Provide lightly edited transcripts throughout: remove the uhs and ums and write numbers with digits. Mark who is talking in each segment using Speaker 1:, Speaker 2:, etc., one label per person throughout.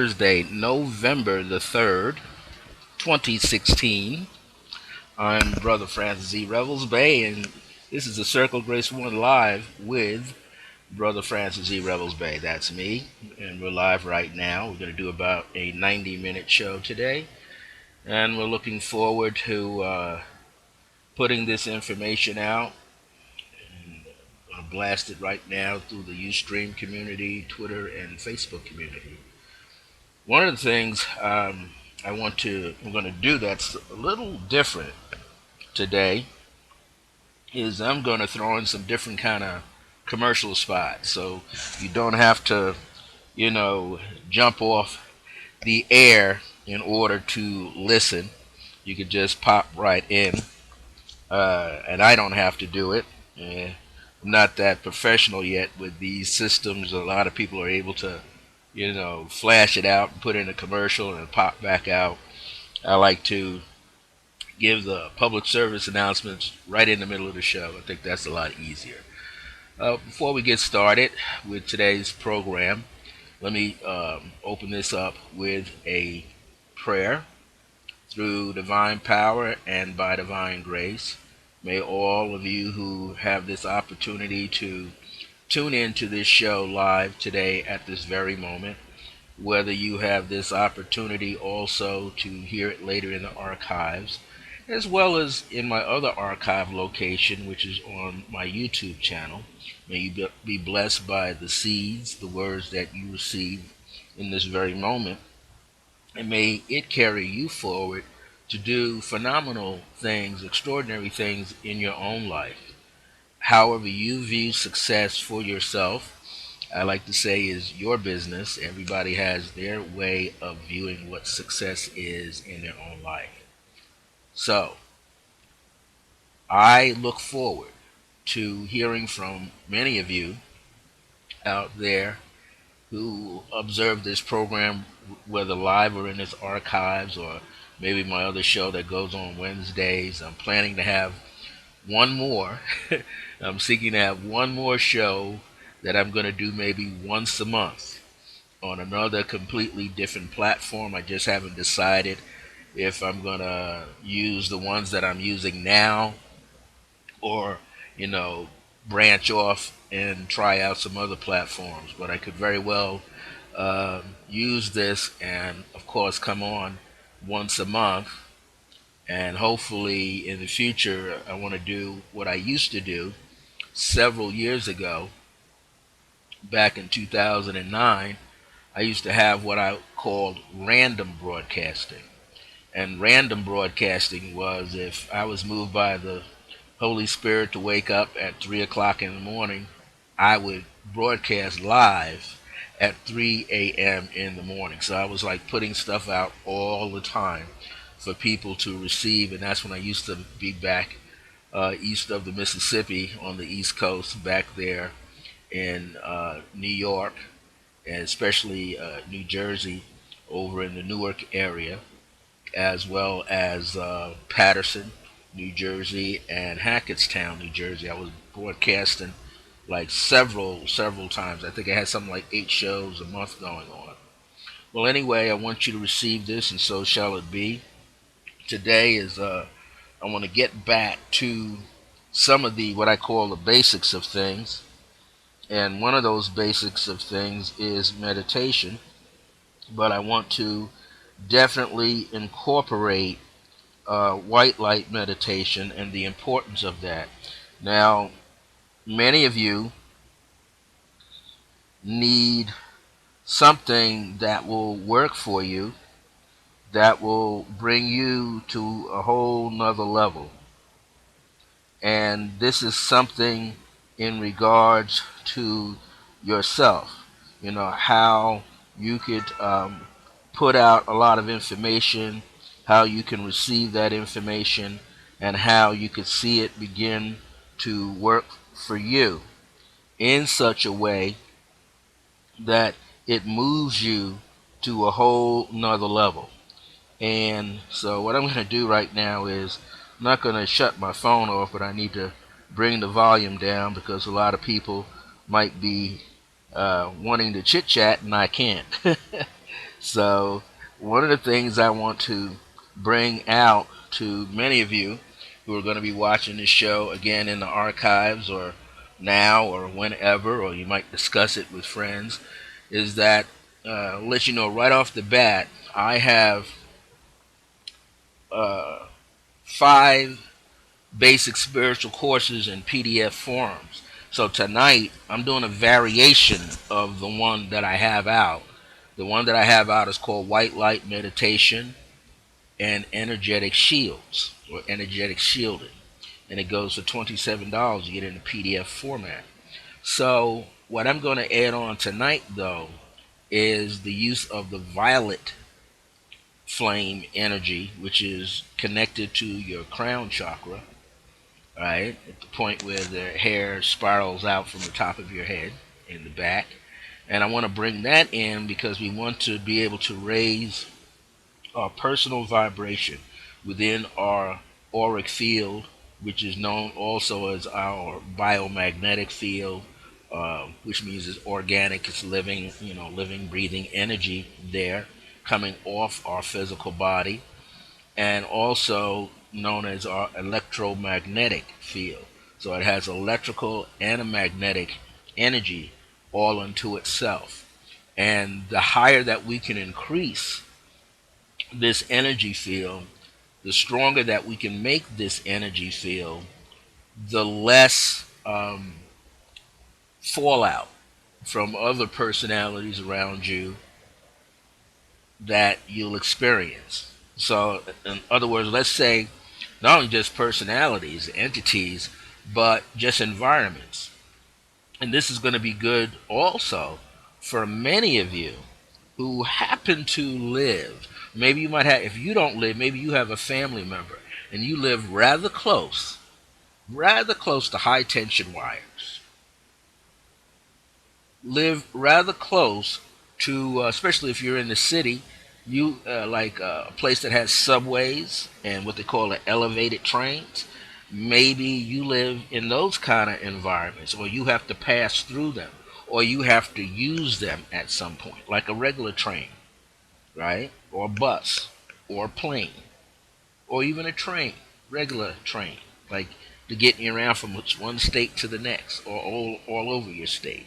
Speaker 1: Thursday, November the 3rd, 2016. I'm Brother Francis Z. Revels Bay, and this is the Circle Grace One Live with Brother Francis Z. Revels Bay. That's me, and we're live right now. We're going to do about a 90-minute show today, and we're looking forward to putting this information out. And I'm going to blast it right now through the Ustream community, Twitter, and Facebook community. One of the things I'm going to do that's a little different today is I'm going to throw in some different kind of commercial spots, so you don't have to, you know, jump off the air in order to listen. You could just pop right in, and I don't have to do it. I'm not that professional yet with these systems. A lot of people are able to flash it out and put in a commercial and pop back out. I like to give the public service announcements right in the middle of the show. I think that's a lot easier. Before we get started with today's program, let me open this up with a prayer. Through divine power and by divine grace, may all of you who have this opportunity to tune in to this show live today at this very moment, whether you have this opportunity also to hear it later in the archives, as well as in my other archive location, which is on my YouTube channel. May you be blessed by the seeds, the words that you receive in this very moment, and may it carry you forward to do phenomenal things, extraordinary things in your own life. However you view success for yourself, I like to say, is your business. Everybody has their way of viewing what success is in their own life. So, I look forward to hearing from many of you out there who observe this program, whether live or in its archives, or maybe my other show that goes on Wednesdays. I'm planning to have one more. I'm seeking to have one more show that I'm going to do maybe once a month on another completely different platform. I just haven't decided if I'm going to use the ones that I'm using now, or, you know, branch off and try out some other platforms. But I could very well use this and, of course, come on once a month. And hopefully in the future, I want to do what I used to do several years ago. Back in 2009, I used to have what I called random broadcasting. And random broadcasting was if I was moved by the Holy Spirit to wake up at 3 o'clock in the morning, I would broadcast live at 3 a.m. in the morning. So I was like putting stuff out all the time for people to receive. And that's when I used to be back east of the Mississippi on the East Coast, back there in New York, and especially New Jersey, over in the Newark area, as well as Patterson, New Jersey, and Hackettstown, New Jersey. I was broadcasting like several times. I think I had something like 8 shows a month going on. Well, anyway, I want you to receive this, and so shall it be. Today is I want to get back to some of the what I call the basics of things, and one of those basics of things is meditation. But I want to definitely incorporate white light meditation and the importance of that. Now, many of you need something that will work for you, that will bring you to a whole nother level. And this is something in regards to yourself. You know, how you could put out a lot of information, how you can receive that information, and how you could see it begin to work for you in such a way that it moves you to a whole nother level. And so what I'm going to do right now is I'm not going to shut my phone off, but I need to bring the volume down because a lot of people might be wanting to chit chat and I can't. So, one of the things I want to bring out to many of you who are going to be watching this show again in the archives or now or whenever, or you might discuss it with friends, is that let you know right off the bat, I have uh, 5 basic spiritual courses in PDF forms. So tonight I'm doing a variation of the one that I have out. The one that I have out is called White Light Meditation and Energetic Shields, or Energetic Shielding. And it goes for $27 to get in the PDF format. So what I'm going to add on tonight, though, is the use of the violet flame energy, which is connected to your crown chakra, right? At the point where the hair spirals out from the top of your head in the back. And I want to bring that in because we want to be able to raise our personal vibration within our auric field, which is known also as our biomagnetic field, which means it's organic, it's living, living, breathing energy there coming off our physical body, and also known as our electromagnetic field. So it has electrical and a magnetic energy all unto itself. And the higher that we can increase this energy field, the stronger that we can make this energy field, the less fallout from other personalities around you that you'll experience. So, in other words, let's say not only just personalities, entities, but just environments. And this is going to be good also for many of you who happen to live. Maybe you might have, if you don't live, maybe you have a family member and you live rather close to high tension wires. Live rather close to, especially if you're in the city, you like a place that has subways and what they call elevated trains. Maybe you live in those kind of environments, or you have to pass through them, or you have to use them at some point, like a regular train, right? Or bus, or plane, or even a train, regular train, like to get you around from one state to the next, or all over your state.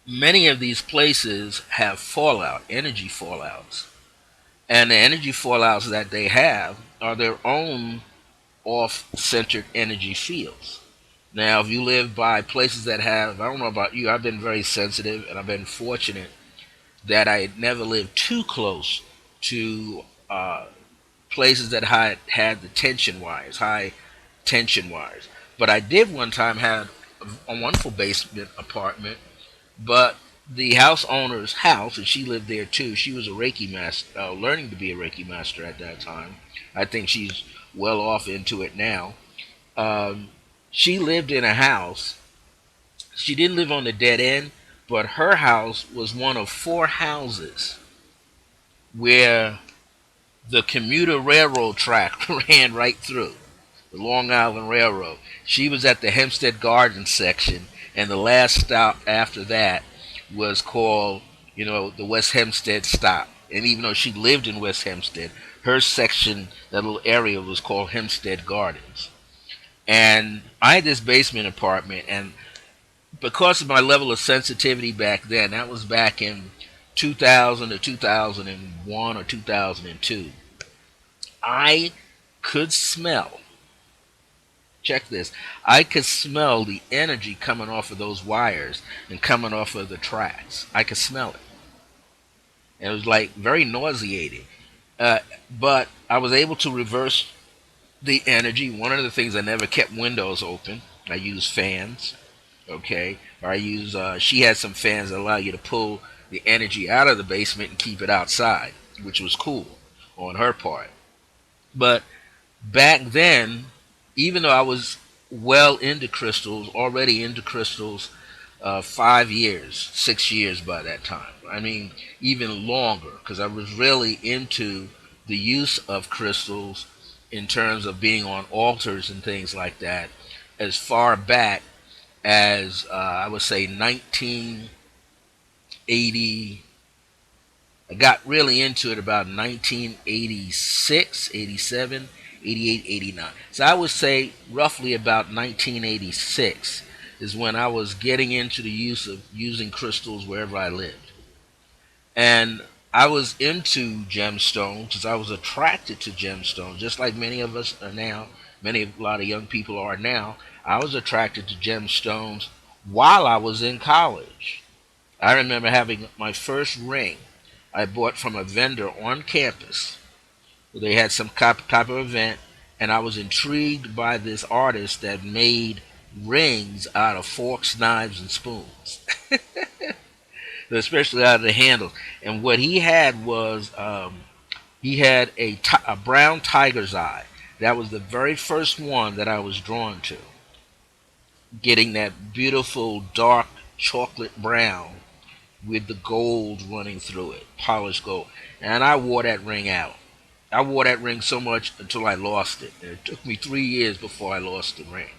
Speaker 1: Many of these places have fallout, energy fallouts, and the energy fallouts that they have are their own off-centered energy fields. Now, if you live by places that have, I don't know about you, I've been very sensitive and I've been fortunate that I never lived too close to places that had the tension wires, high tension wires. But I did one time have a wonderful basement apartment, but the house owner's house, and she lived there too. She was a Reiki master, learning to be a Reiki master at that time. I think she's well off into it now. Um, she lived in a house. She didn't live on the dead end, but her house was one of 4 houses where the commuter railroad track ran right through the Long Island Railroad. She was at the Hempstead Gardens section, and the last stop after that was called, the West Hempstead stop. And even though she lived in West Hempstead, her section, that little area, was called Hempstead Gardens. And I had this basement apartment, and because of my level of sensitivity back then, that was back in 2000 or 2001 or 2002, I could smell, check this, I could smell the energy coming off of those wires and coming off of the tracks. I could smell it. And it was like very nauseating. Uh, but I was able to reverse the energy. One of the things, I never kept windows open. I used fans, okay? Or I use, she had some fans that allow you to pull the energy out of the basement and keep it outside, which was cool on her part. But back then, even though I was well into crystals, already into crystals, 5 years, 6 years by that time. I mean, even longer, because I was really into the use of crystals in terms of being on altars and things like that, as far back as I would say 1980. I got really into it about 1986, 87, 88, 89. So I would say roughly about 1986 is when I was getting into the use of using crystals wherever I lived. And I was into gemstones because I was attracted to gemstones, just like many of us are now. A lot of young people are now. I was attracted to gemstones while I was in college. I remember having my first ring I bought from a vendor on campus. They had some type of event, and I was intrigued by this artist that made rings out of forks, knives, and spoons, especially out of the handles. And what he had was he had a brown tiger's eye. That was the very first one that I was drawn to, getting that beautiful dark chocolate brown with the gold running through it, polished gold. And I wore that ring out. I wore that ring so much until I lost it. And it took me 3 years before I lost the ring.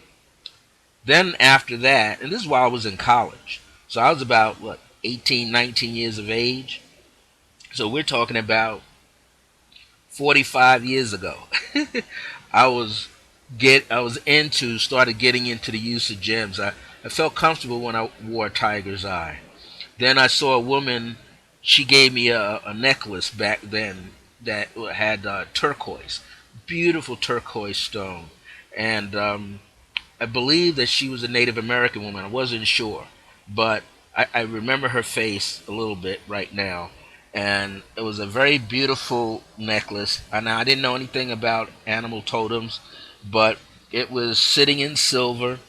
Speaker 1: Then after that, and this is while I was in college. So I was about, what, 18, 19 years of age. So we're talking about 45 years ago. I was started getting into the use of gems. I felt comfortable when I wore a tiger's eye. Then I saw a woman. She gave me a necklace back then that had turquoise, beautiful turquoise stone, and I believe that she was a Native American woman. I wasn't sure, but I remember her face a little bit right now, and it was a very beautiful necklace. And I didn't know anything about animal totems, but it was sitting in silver,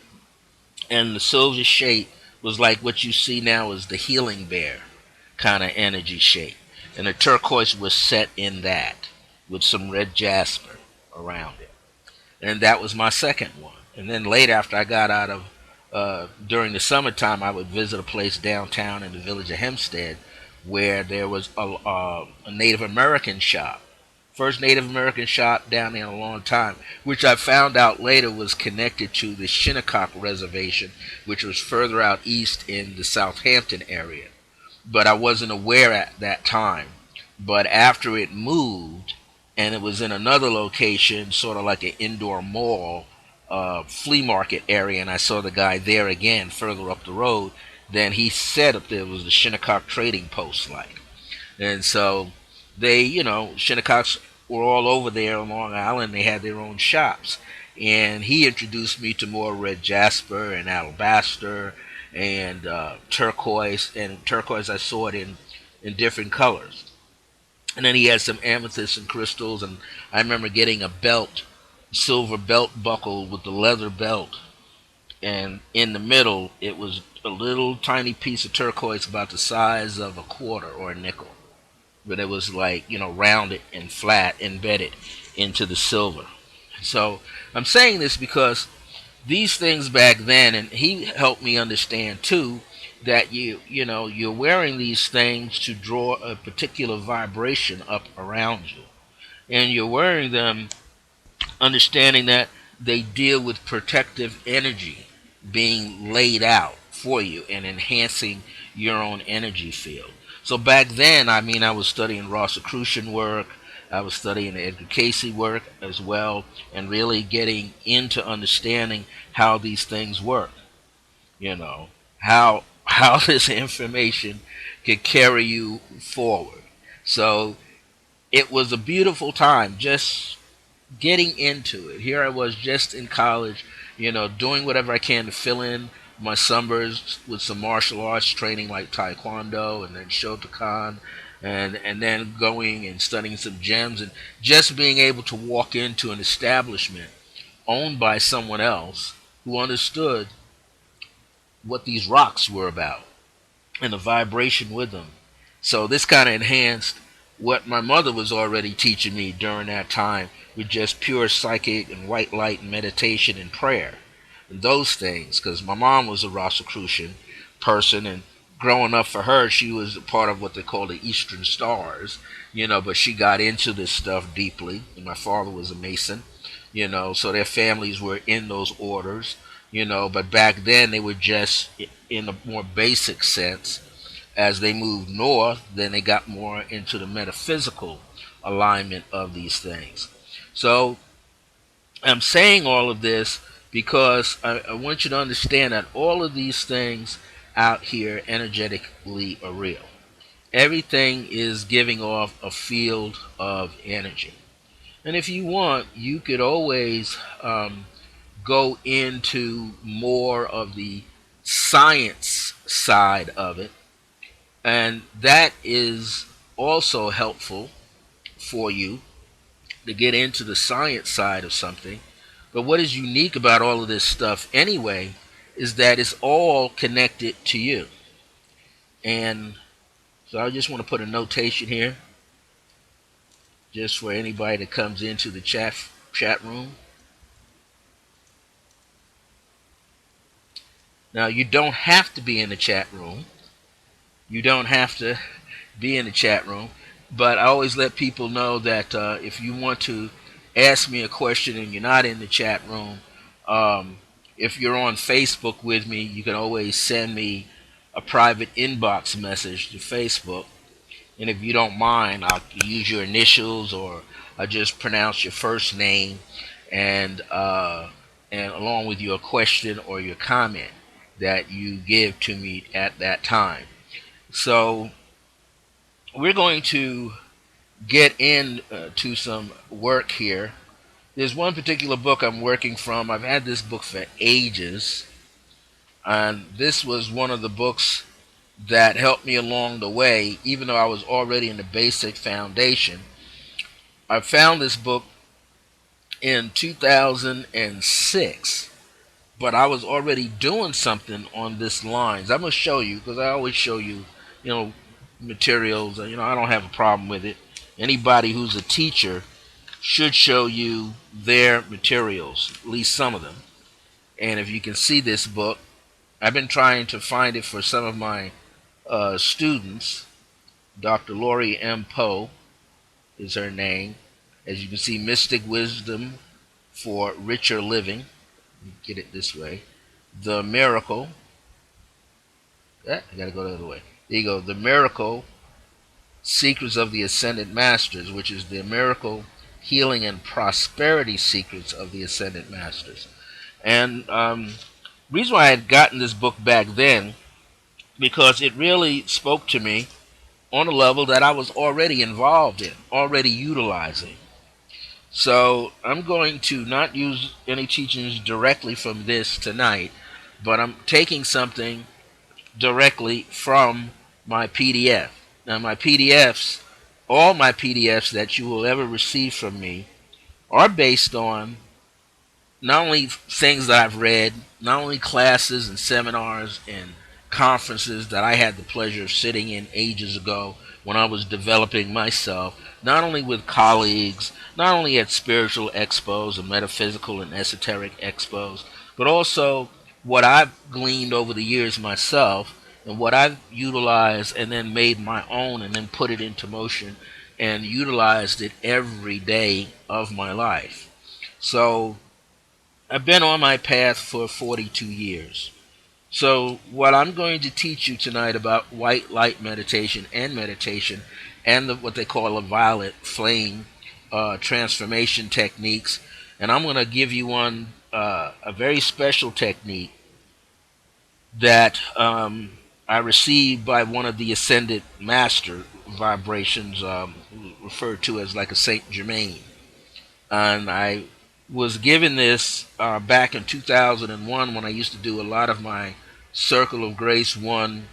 Speaker 1: and the silver shape was like what you see now as the healing bear kind of energy shape. And the turquoise was set in that with some red jasper around it. And that was my second one. And then later, after I got out of, during the summertime, I would visit a place downtown in the village of Hempstead where there was a Native American shop. First Native American shop down there in a long time, which I found out later was connected to the Shinnecock Reservation, which was further out east in the Southampton area. But I wasn't aware at that time. But after it moved, and it was in another location, sort of like an indoor mall, flea market area, and I saw the guy there again further up the road, then he said up there was the Shinnecock Trading Post, like. And so they, Shinnecocks were all over there on Long Island. They had their own shops. And he introduced me to more red jasper and alabaster and turquoise. And turquoise, I saw it in different colors. And then he had some amethyst and crystals. And I remember getting a belt, silver belt buckle with the leather belt. And in the middle, it was a little tiny piece of turquoise about the size of a quarter or a nickel, but it was like, rounded and flat, embedded into the silver. So I'm saying this because these things back then, and he helped me understand too, that you're wearing these things to draw a particular vibration up around you, and you're wearing them understanding that they deal with protective energy being laid out for you and enhancing your own energy field. So back then, I mean, I was studying Rosicrucian work, I was studying Edgar Cayce work as well, and really getting into understanding how these things work. You know, how this information can carry you forward. So it was a beautiful time just getting into it. Here I was just in college, doing whatever I can to fill in my summers with some martial arts training like Taekwondo and then Shotokan, and then going and studying some gems, and just being able to walk into an establishment owned by someone else who understood what these rocks were about and the vibration with them. So this kind of enhanced what my mother was already teaching me during that time with just pure psychic and white light and meditation and prayer and those things. Because my mom was a Rosicrucian person, and growing up for her, she was a part of what they call the Eastern Stars, but she got into this stuff deeply. And my father was a Mason, so their families were in those orders, but back then they were just in a more basic sense As they moved north, then they got more into the metaphysical alignment of these things. So I'm saying all of this because I want you to understand that all of these things out here energetically are real. Everything is giving off a field of energy. And if you want, you could always go into more of the science side of it. And that is also helpful for you to get into the science side of something. But what is unique about all of this stuff anyway is that it's all connected to you. And so I just want to put a notation here just for anybody that comes into the chat room. Now you don't have to be in the chat room. You don't have to be in the chat room, but I always let people know that if you want to ask me a question and you're not in the chat room, if you're on Facebook with me, you can always send me a private inbox message to Facebook. And if you don't mind, I'll use your initials or I'll just pronounce your first name and along with your question or your comment that you give to me at that time. So we're going to get into some work here. There's one particular book I'm working from. I've had this book for ages, and this was one of the books that helped me along the way, even though I was already in the basic foundation. I found this book in 2006, but I was already doing something on this lines. I'm going to show you, because I always show you, materials. I don't have a problem with it. Anybody who's a teacher should show you their materials, at least some of them. And if you can see this book, I've been trying to find it for some of my students. Dr. Lori M. Poe is her name. As you can see, Mystic Wisdom for Richer Living. Get it this way. The Miracle. I gotta go the other way. There you go. The Miracle Secrets of the Ascended Masters, which is the miracle, healing, and prosperity secrets of the Ascended Masters. And reason why I had gotten this book back then, because it really spoke to me on a level that I was already involved in, already utilizing. So I'm going to not use any teachings directly from this tonight, but I'm taking something directly from my PDF. Now my PDFs, all my PDFs that you will ever receive from me are based on not only things that I've read, not only classes and seminars and conferences that I had the pleasure of sitting in ages ago when I was developing myself, not only with colleagues, not only at spiritual expos and metaphysical and esoteric expos, but also what I've gleaned over the years myself and what I've utilized and then made my own and then put it into motion and utilized it every day of my life. So I've been on my path for 42 years. So what I'm going to teach you tonight about white light meditation and what they call a violet flame transformation techniques. And I'm going to give you a very special technique that I received by one of the ascended master vibrations, referred to as like a Saint Germain. And I was given this back in 2001 when I used to do a lot of my Circle of Grace One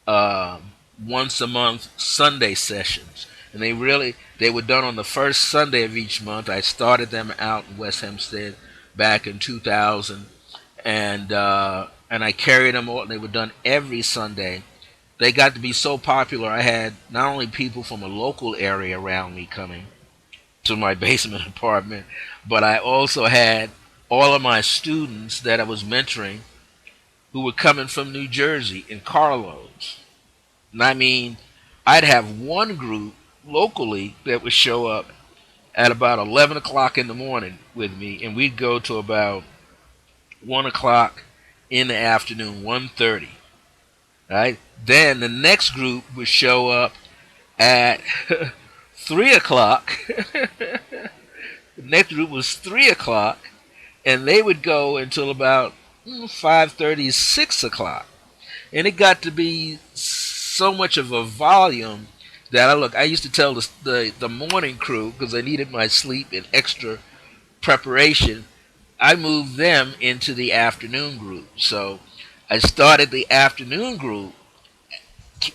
Speaker 1: once a month Sunday sessions. And they were done on the first Sunday of each month. I started them out in West Hempstead back in 2000, and I carried them all. They were done every Sunday. They got to be so popular. I had not only people from a local area around me coming to my basement apartment, but I also had all of my students that I was mentoring who were coming from New Jersey in carloads. And I mean, I'd have one group locally that would show up at about 11 o'clock in the morning with me, and we'd go to about 1 o'clock in the afternoon, 1:30. Right? Then the next group would show up at 3 o'clock. The next group was 3 o'clock, and they would go until about 5:30, 6 o'clock. And it got to be so much of a volume that I used to tell the morning crew, because I needed my sleep and extra preparation, I moved them into the afternoon group. So I started the afternoon group,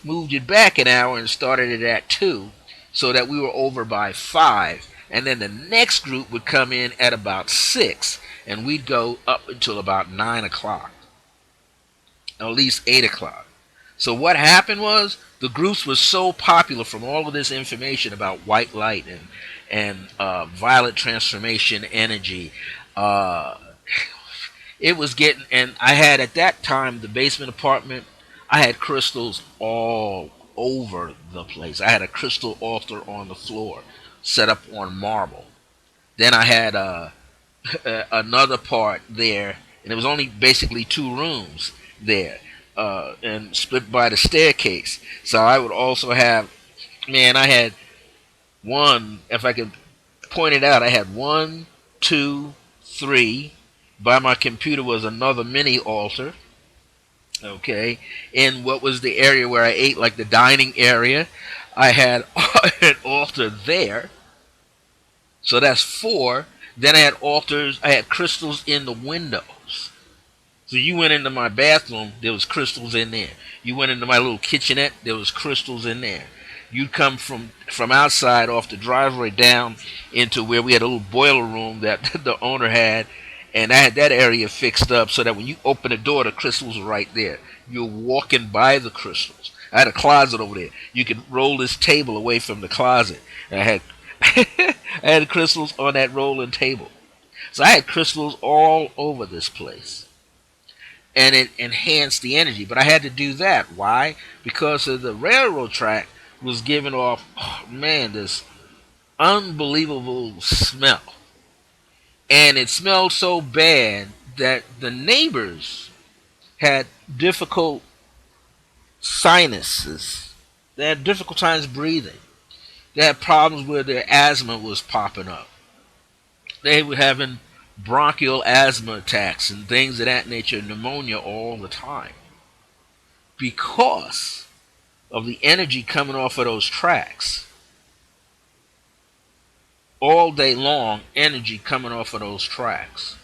Speaker 1: moved it back an hour, and started it at 2, so that we were over by 5. And then the next group would come in at about 6, and we'd go up until about 9 o'clock, at least 8 o'clock. So what happened was the groups were so popular from all of this information about white light and violet transformation energy. Uh, it was getting, and I had at that time the basement apartment. I had crystals all over the place. I had a crystal altar on the floor, set up on marble. Then I had another part there, and it was only basically 2 rooms there, and split by the staircase. So I would also have, man, I had one, if I could point it out, I had one, two, three. By my computer was another mini altar. Okay, in what was the area where I ate, like the dining area, I had an altar there. So that's 4. Then I had altars. I had crystals in the windows. So you went into my bathroom, there was crystals in there. You went into my little kitchenette, there was crystals in there. You'd come from outside off the driveway down into where we had a little boiler room that the owner had, and I had that area fixed up so that when you open the door, the crystals were right there. You're walking by the crystals. I had a closet over there. You could roll this table away from the closet. And I had I had crystals on that rolling table. So I had crystals all over this place, and it enhanced the energy. But I had to do that. Why? Because of the railroad track was giving off, oh man, this unbelievable smell. And it smelled so bad that the neighbors had difficult sinuses. They had difficult times breathing. They had problems where their asthma was popping up. They were having bronchial asthma attacks and things of that nature, pneumonia all the time, because of the energy coming off of those tracks. All day long, energy coming off of those tracks,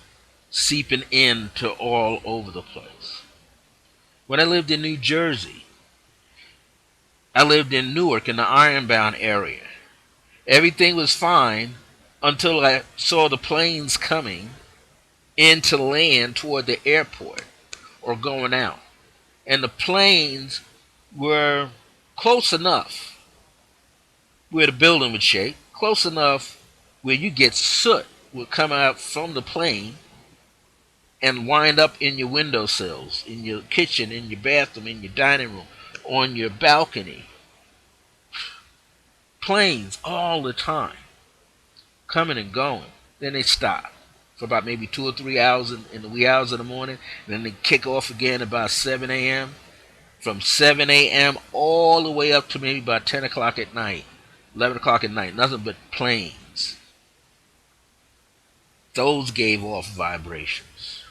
Speaker 1: seeping into all over the place. When I lived in New Jersey, I lived in Newark in the Ironbound area. Everything was fine until I saw the planes coming into land toward the airport or going out. And the planes were close enough where the building would shake, close enough where you get soot would come out from the plane and wind up in your windowsills, in your kitchen, in your bathroom, in your dining room, on your balcony. Planes all the time, coming and going. Then they stop for about maybe 2 or 3 hours in the wee hours of the morning. And then they kick off again about 7 a.m. From 7 a.m. all the way up to maybe about 10 o'clock at night, 11 o'clock at night. Nothing but planes. Those gave off vibrations.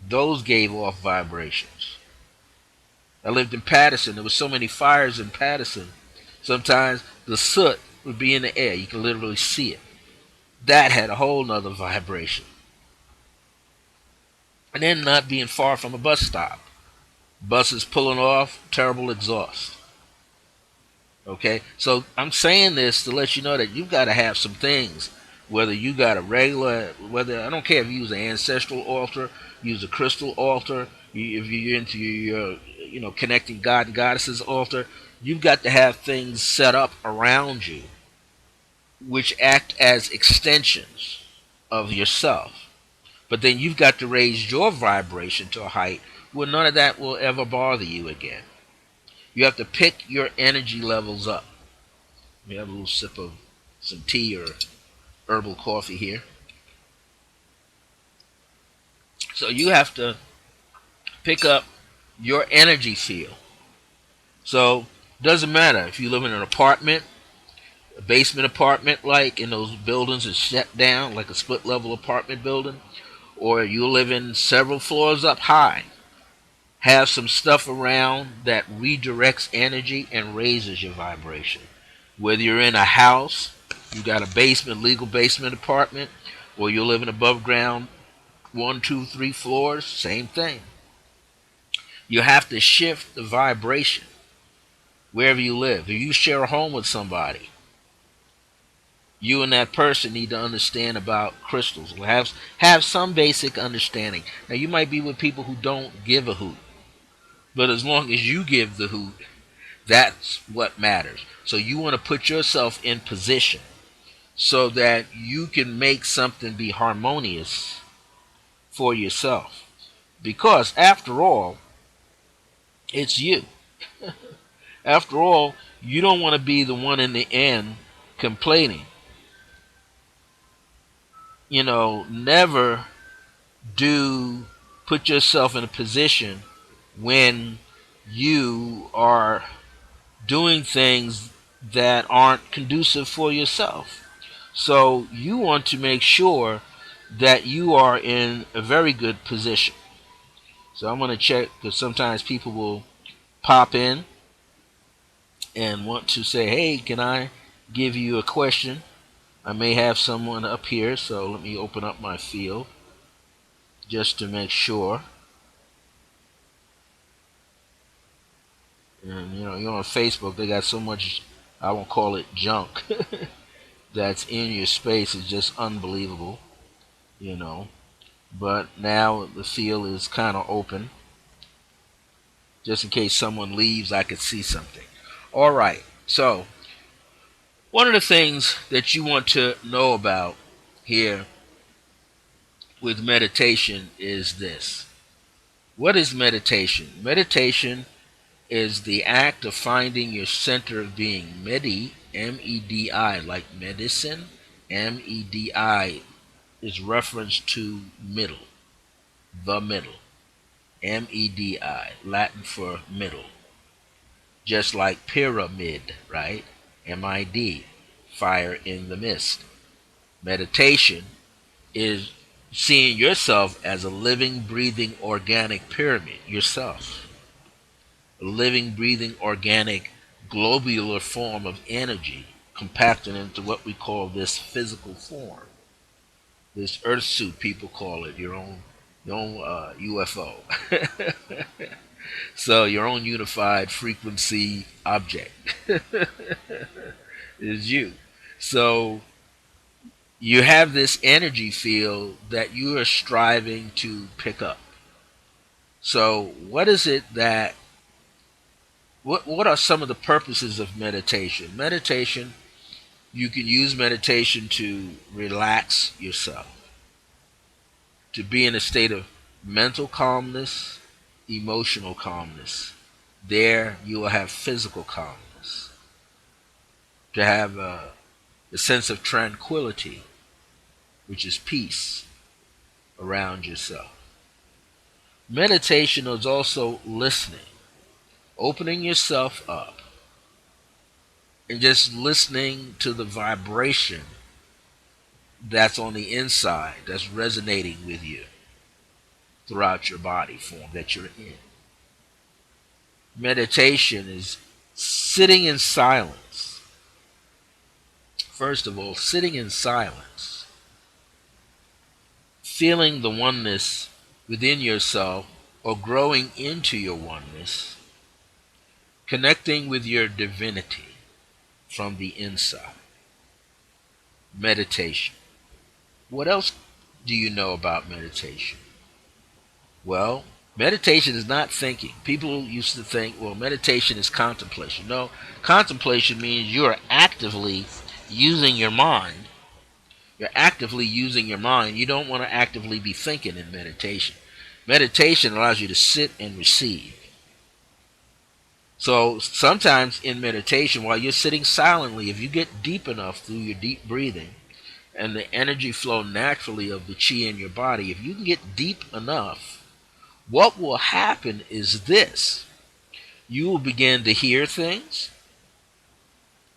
Speaker 1: Those gave off vibrations. I lived in Patterson. There were so many fires in Patterson. Sometimes the soot would be in the air. You could literally see it. That had a whole nother vibration. And then not being far from a bus stop. Buses pulling off, terrible exhaust. Okay? So I'm saying this to let you know that you've got to have some things. Whether you got a regular, I don't care if you use an ancestral altar, use a crystal altar, if you're into your, connecting God and goddesses altar, you've got to have things set up around you which act as extensions of yourself. But then you've got to raise your vibration to a height where none of that will ever bother you again. You have to pick your energy levels up. We have a little sip of some tea or herbal coffee here. So you have to pick up your energy field. So doesn't matter if you live in an apartment, a basement apartment, like in those buildings that shut down, like a split level apartment building, or you live in several floors up high. Have some stuff around that redirects energy and raises your vibration. Whether you're in a house, you got a basement, legal basement apartment, or you're living above ground, one, two, three floors, same thing. You have to shift the vibration wherever you live. If you share a home with somebody, you and that person need to understand about crystals. Have some basic understanding. Now you might be with people who don't give a hoot, but as long as you give the hoot, that's what matters. So you want to put yourself in position so that you can make something be harmonious for yourself. Because after all, it's you. After all, you don't want to be the one in the end complaining. Never do put yourself in a position when you are doing things that aren't conducive for yourself. So you want to make sure that you are in a very good position. So I'm going to check because sometimes people will pop in and want to say, hey, can I give you a question? I may have someone up here, so let me open up my field just to make sure. And you're on Facebook, they got so much, I won't call it junk, that's in your space is just unbelievable, you know. But now the field is kind of open. Just in case someone leaves, I could see something. All right. So, one of the things that you want to know about here with meditation is this. What is meditation? Meditation is the act of finding your center of being. Medi, M-E-D-I, like medicine. M-E-D-I is reference to middle, the middle. M-E-D-I, Latin for middle. Just like pyramid, right? M-I-D, fire in the mist. Meditation is seeing yourself as a living, breathing, organic pyramid, yourself. A living, breathing, organic, globular form of energy compacted into what we call this physical form. This earth suit, people call it, your own UFO. So your own unified frequency object is you. So you have this energy field that you are striving to pick up. So what is it that what are some of the purposes of meditation? Meditation, you can use meditation to relax yourself, to be in a state of mental calmness, emotional calmness. There you will have physical calmness, to have a sense of tranquility, which is peace around yourself. Meditation is also listening, opening yourself up, and just listening to the vibration that's on the inside, that's resonating with you throughout your body form that you're in. Meditation is sitting in silence. First of all, sitting in silence, feeling the oneness within yourself or growing into your oneness, connecting with your divinity from the inside. Meditation. What else do you know about meditation? Well, meditation is not thinking. People used to think, well, meditation is contemplation. No, contemplation means you're actively using your mind. You're actively using your mind. You don't want to actively be thinking in meditation. Meditation allows you to sit and receive. So sometimes in meditation, while you're sitting silently, if you get deep enough through your deep breathing and the energy flow naturally of the chi in your body, if you can get deep enough, what will happen is this: you will begin to hear things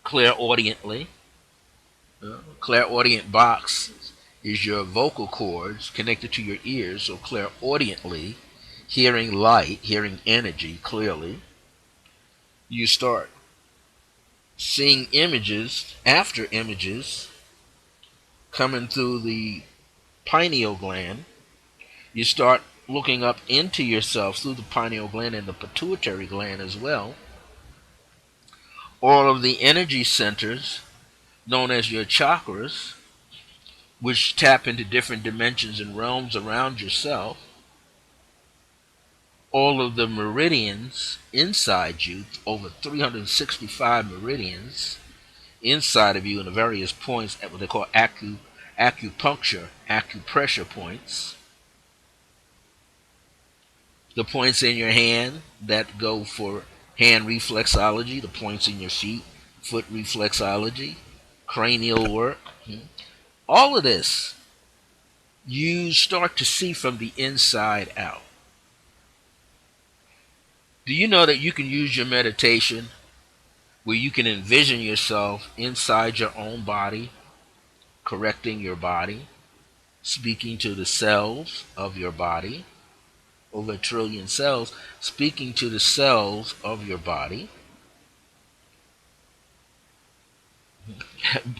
Speaker 1: clairaudiently. Clairaudient box is your vocal cords connected to your ears, so clairaudiently, hearing light, hearing energy clearly, you start seeing images after images coming through the pineal gland. You start looking up into yourself through the pineal gland and the pituitary gland as well. All of the energy centers, known as your chakras, which tap into different dimensions and realms around yourself, all of the meridians inside you, over 365 meridians inside of you in the various points at what they call acupuncture, acupressure points. The points in your hand that go for hand reflexology, the points in your feet, foot reflexology, cranial work. All of this you start to see from the inside out. Do you know that you can use your meditation where you can envision yourself inside your own body, correcting your body, speaking to the cells of your body, over 1 trillion cells, speaking to the cells of your body,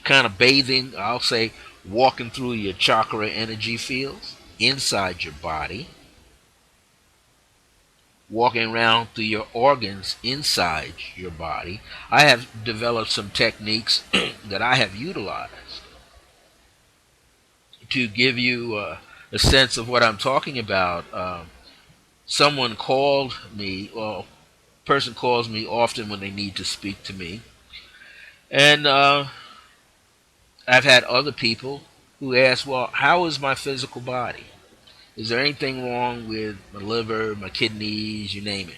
Speaker 1: kind of bathing, I'll say, walking through your chakra energy fields inside your body, walking around through your organs inside your body. I have developed some techniques that I have utilized to give you a sense of what I'm talking about. Someone called me, well, a person calls me often when they need to speak to me, and I've had other people who ask, well, how is my physical body? Is there anything wrong with my liver, my kidneys, you name it?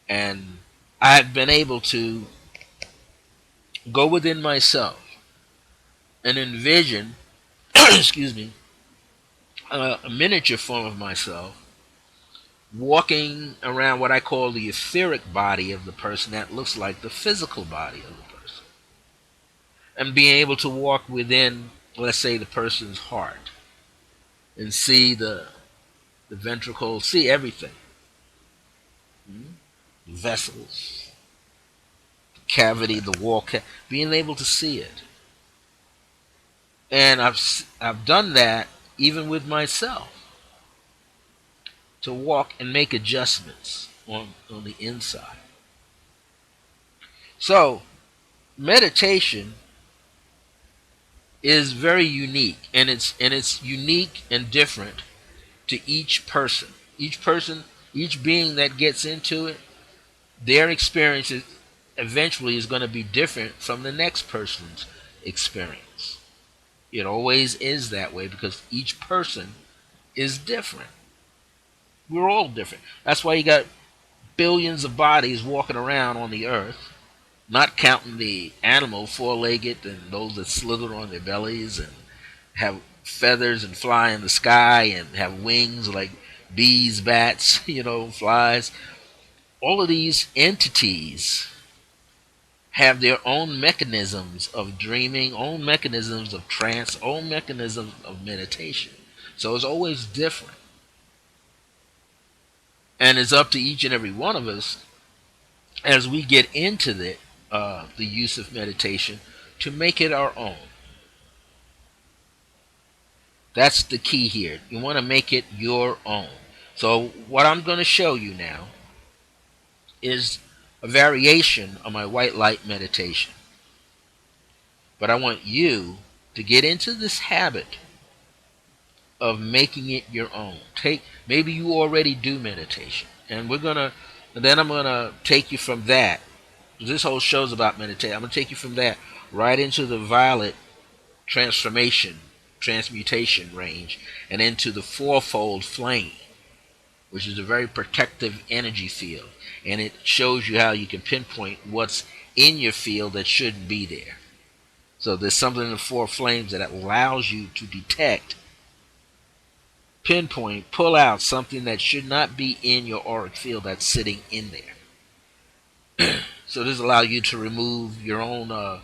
Speaker 1: And I've been able to go within myself and envision, excuse me, a miniature form of myself walking around what I call the etheric body of the person that looks like the physical body of the person. And being able to walk within, let's say, the person's heart and see the ventricles, see everything. The vessels, the cavity, the wall, being able to see it. And I've done that even with myself, to walk and make adjustments on the inside. So meditation is very unique, and it's unique and different to each person. Each person, each being that gets into it, their experience eventually is going to be different from the next person's experience. It always is that way because each person is different. We're all different. That's why you got billions of bodies walking around on the earth, not counting the animal four-legged and those that slither on their bellies and have feathers and fly in the sky and have wings like bees, bats, flies. All of these entities have their own mechanisms of dreaming, own mechanisms of trance, own mechanisms of meditation. So it's always different. And it's up to each and every one of us as we get into the use of meditation to make it our own. That's the key here. You want to make it your own. So what I'm going to show you now is a variation of my white light meditation. But I want you to get into this habit of making it your own. Maybe you already do meditation, and then I'm gonna take you from that. This whole show's about meditation. I'm gonna take you from that right into the violet transmutation range, and into the fourfold flame, which is a very protective energy field, and it shows you how you can pinpoint what's in your field that shouldn't be there. So there's something in the four flames that allows you to detect pinpoint, pull out something that should not be in your auric field that's sitting in there. So this allows you to remove your own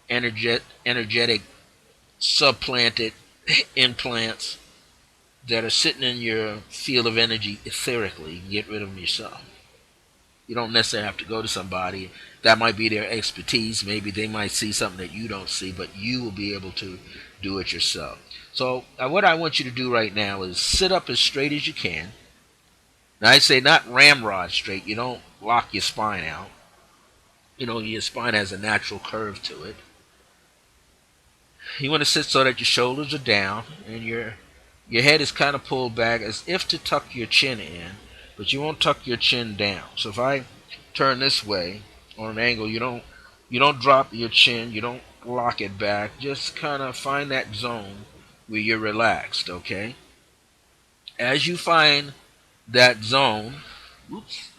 Speaker 1: energetic supplanted implants that are sitting in your field of energy etherically. Get rid of them yourself. You don't necessarily have to go to somebody. That might be their expertise. Maybe they might see something that you don't see, but you will be able to do it yourself. So what I want you to do right now is sit up as straight as you can. Now I say not ramrod straight. You don't lock your spine out. You know, your spine has a natural curve to it. You want to sit so that your shoulders are down and your head is kind of pulled back as if to tuck your chin in, but you won't tuck your chin down. So if I turn this way on an angle, you don't drop your chin, you don't lock it back. Just kind of find that zone where you're relaxed, okay? As you find that zone, oops,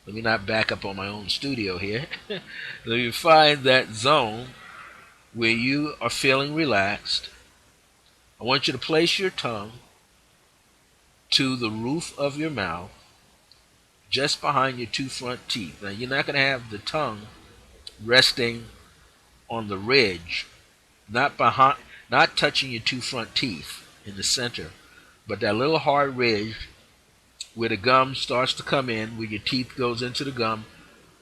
Speaker 1: let me not back up on my own studio here. Let me find that zone where you are feeling relaxed. I want you to place your tongue to the roof of your mouth, just behind your two front teeth. Now, you're not going to have the tongue resting on the ridge, not touching your two front teeth in the center, but that little hard ridge where the gum starts to come in, where your teeth goes into the gum,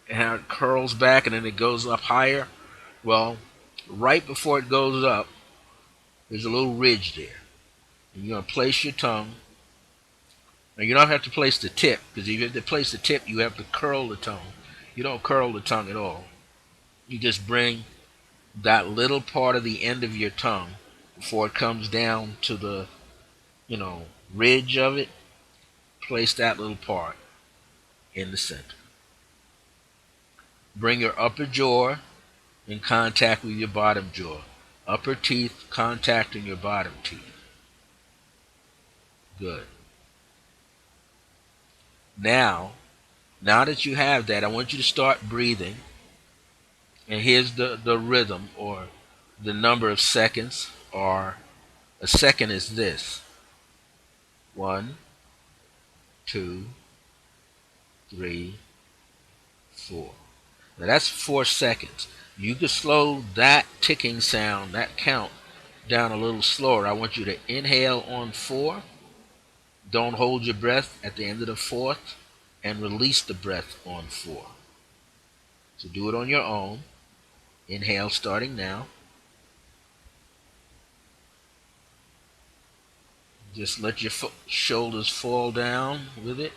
Speaker 1: and how it curls back and then it goes up higher. Well, right before it goes up, there's a little ridge there. And you're going to place your tongue. Now, you don't have to place the tip, because if you have to place the tip, you have to curl the tongue. You don't curl the tongue at all. You just bring that little part of the end of your tongue before it comes down to the, ridge of it. Place that little part in the center. Bring your upper jaw in contact with your bottom jaw. Upper teeth contacting your bottom teeth. Good. Now that you have that, I want you to start breathing. And here's the rhythm, or the number of seconds, or a second is this. 1, 2, 3, 4. Now that's 4 seconds. You could slow that ticking sound, that count, down a little slower. I want you to inhale on 4. Don't hold your breath at the end of the 4th, and release the breath on 4. So do it on your own. Inhale starting now. Just let your shoulders fall down with it.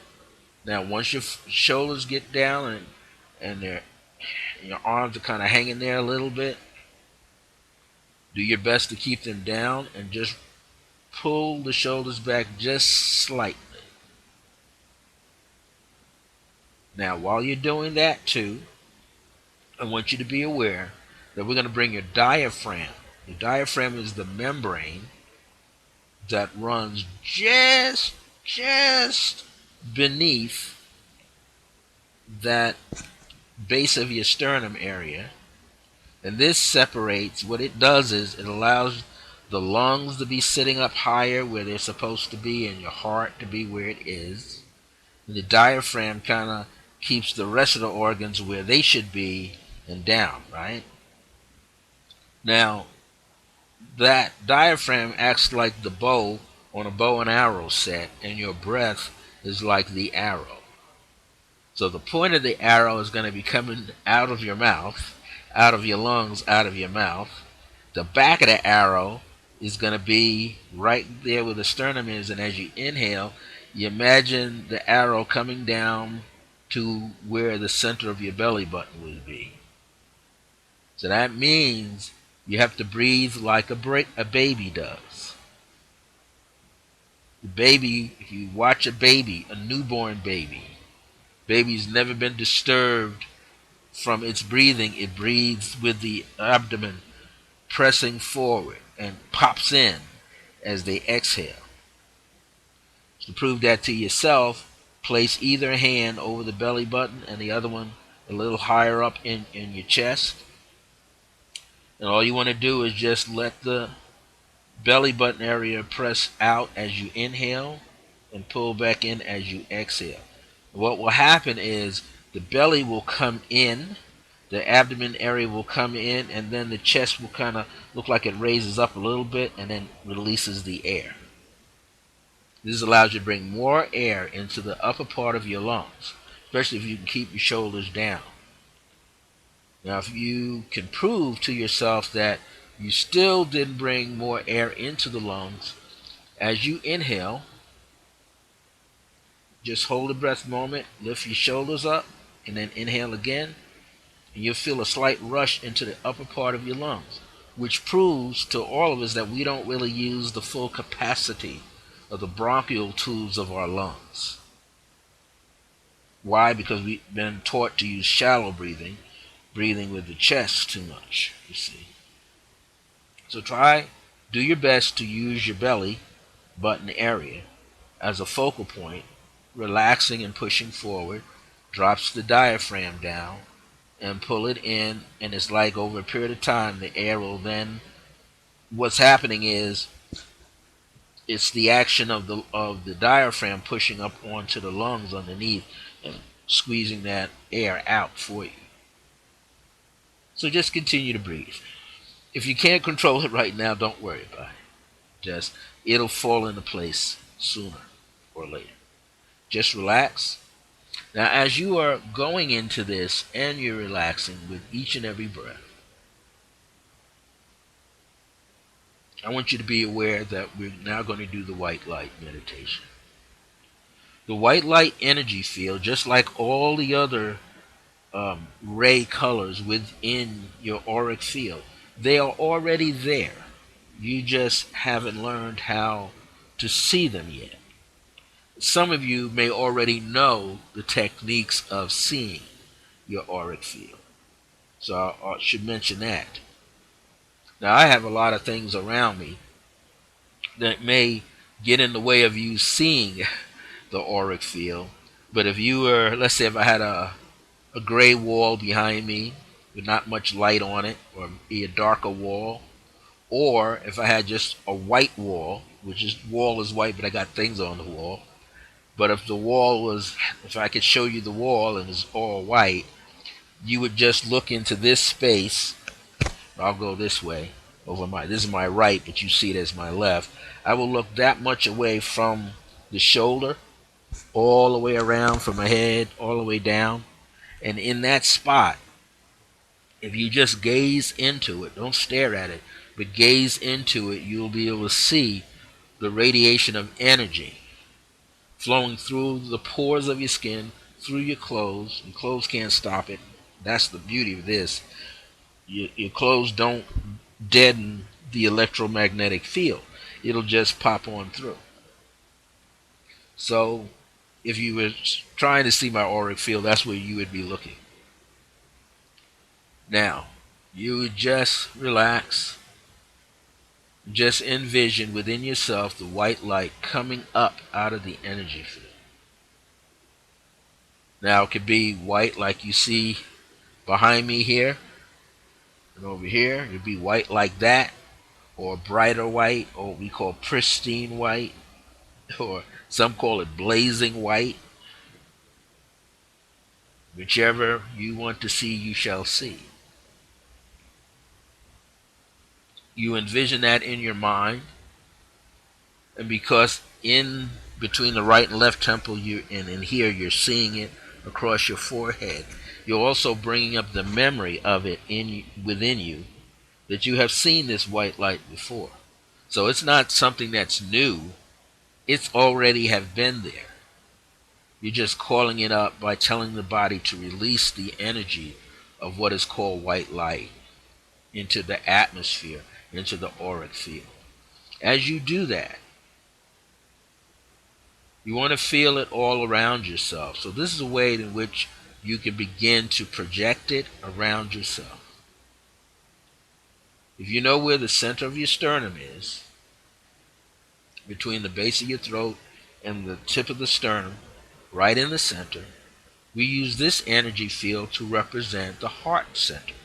Speaker 1: Now once your shoulders get down and your arms are kind of hanging there a little bit, do your best to keep them down and just pull the shoulders back just slightly. Now while you're doing that too, I want you to be aware that we're going to bring your diaphragm. Your diaphragm is the membrane that runs just beneath that base of your sternum area. And this separates, what it does is it allows the lungs to be sitting up higher where they're supposed to be, and your heart to be where it is. And the diaphragm kind of keeps the rest of the organs where they should be and down, right? Now, that diaphragm acts like the bow on a bow and arrow set, and your breath is like the arrow. So the point of the arrow is going to be coming out of your mouth, out of your lungs, out of your mouth. The back of the arrow is going to be right there where the sternum is, and as you inhale, you imagine the arrow coming down to where the center of your belly button would be. So that means you have to breathe like a baby does. The baby, if you watch a baby, a newborn baby's never been disturbed from its breathing. It breathes with the abdomen pressing forward and pops in as they exhale. To prove that to yourself, place either hand over the belly button and the other one a little higher up in your chest. And all you want to do is just let the Belly button area, press out as you inhale and pull back in as you exhale. What will happen is the belly will come in, the abdomen area will come in, and then the chest will kind of look like it raises up a little bit and then releases the air. This allows you to bring more air into the upper part of your lungs, especially if you can keep your shoulders down. Now, if you can prove to yourself that you still didn't bring more air into the lungs, as you inhale, just hold the breath a moment, lift your shoulders up, and then inhale again, and you'll feel a slight rush into the upper part of your lungs, which proves to all of us that we don't really use the full capacity of the bronchial tubes of our lungs. Why? Because we've been taught to use shallow breathing, breathing with the chest too much, you see. So do your best to use your belly button area as a focal point, relaxing and pushing forward, drops the diaphragm down, and pull it in, and it's like over a period of time, the air will then, what's happening is, it's the action of the diaphragm pushing up onto the lungs underneath and squeezing that air out for you. So just continue to breathe. If you can't control it right now, don't worry about it. Just it'll fall into place sooner or later. Just relax. Now, as you are going into this and you're relaxing with each and every breath, I want you to be aware that we're now going to do the white light meditation. The white light energy field, just like all the other ray colors within your auric field, they are already there. You just haven't learned how to see them yet. Some of you may already know the techniques of seeing your auric field. So I should mention that. Now, I have a lot of things around me that may get in the way of you seeing the auric field. But if you were, let's say if I had a gray wall behind me with not much light on it, or a darker wall, or if I had just a white wall, which is wall is white, but I got things on the wall. But if the wall was, if I could show you the wall and it's all white, you would just look into this space. I'll go this way this is my right, but you see it as my left. I will look that much away from the shoulder, all the way around from my head, all the way down. And in that spot, if you just gaze into it, don't stare at it, but gaze into it, you'll be able to see the radiation of energy flowing through the pores of your skin, through your clothes. Your clothes can't stop it. That's the beauty of this. Your clothes don't deaden the electromagnetic field. It'll just pop on through. So if you were trying to see my auric field, that's where you would be looking. Now, you would just relax. Just envision within yourself the white light coming up out of the energy field. Now, it could be white like you see behind me here and over here. It would be white like that, or brighter white, or what we call pristine white, or some call it blazing white. Whichever you want to see, you shall see. You envision that in your mind, and because in between the right and left temple, and in here you're seeing it across your forehead, you're also bringing up the memory of it within you, that you have seen this white light before. So it's not something that's new. It's already have been there. You're just calling it up by telling the body to release the energy of what is called white light into the atmosphere, into the auric field. As you do that, you want to feel it all around yourself. So this is a way in which you can begin to project it around yourself. If you know where the center of your sternum is, between the base of your throat and the tip of the sternum, right in the center, we use this energy field to represent the heart center.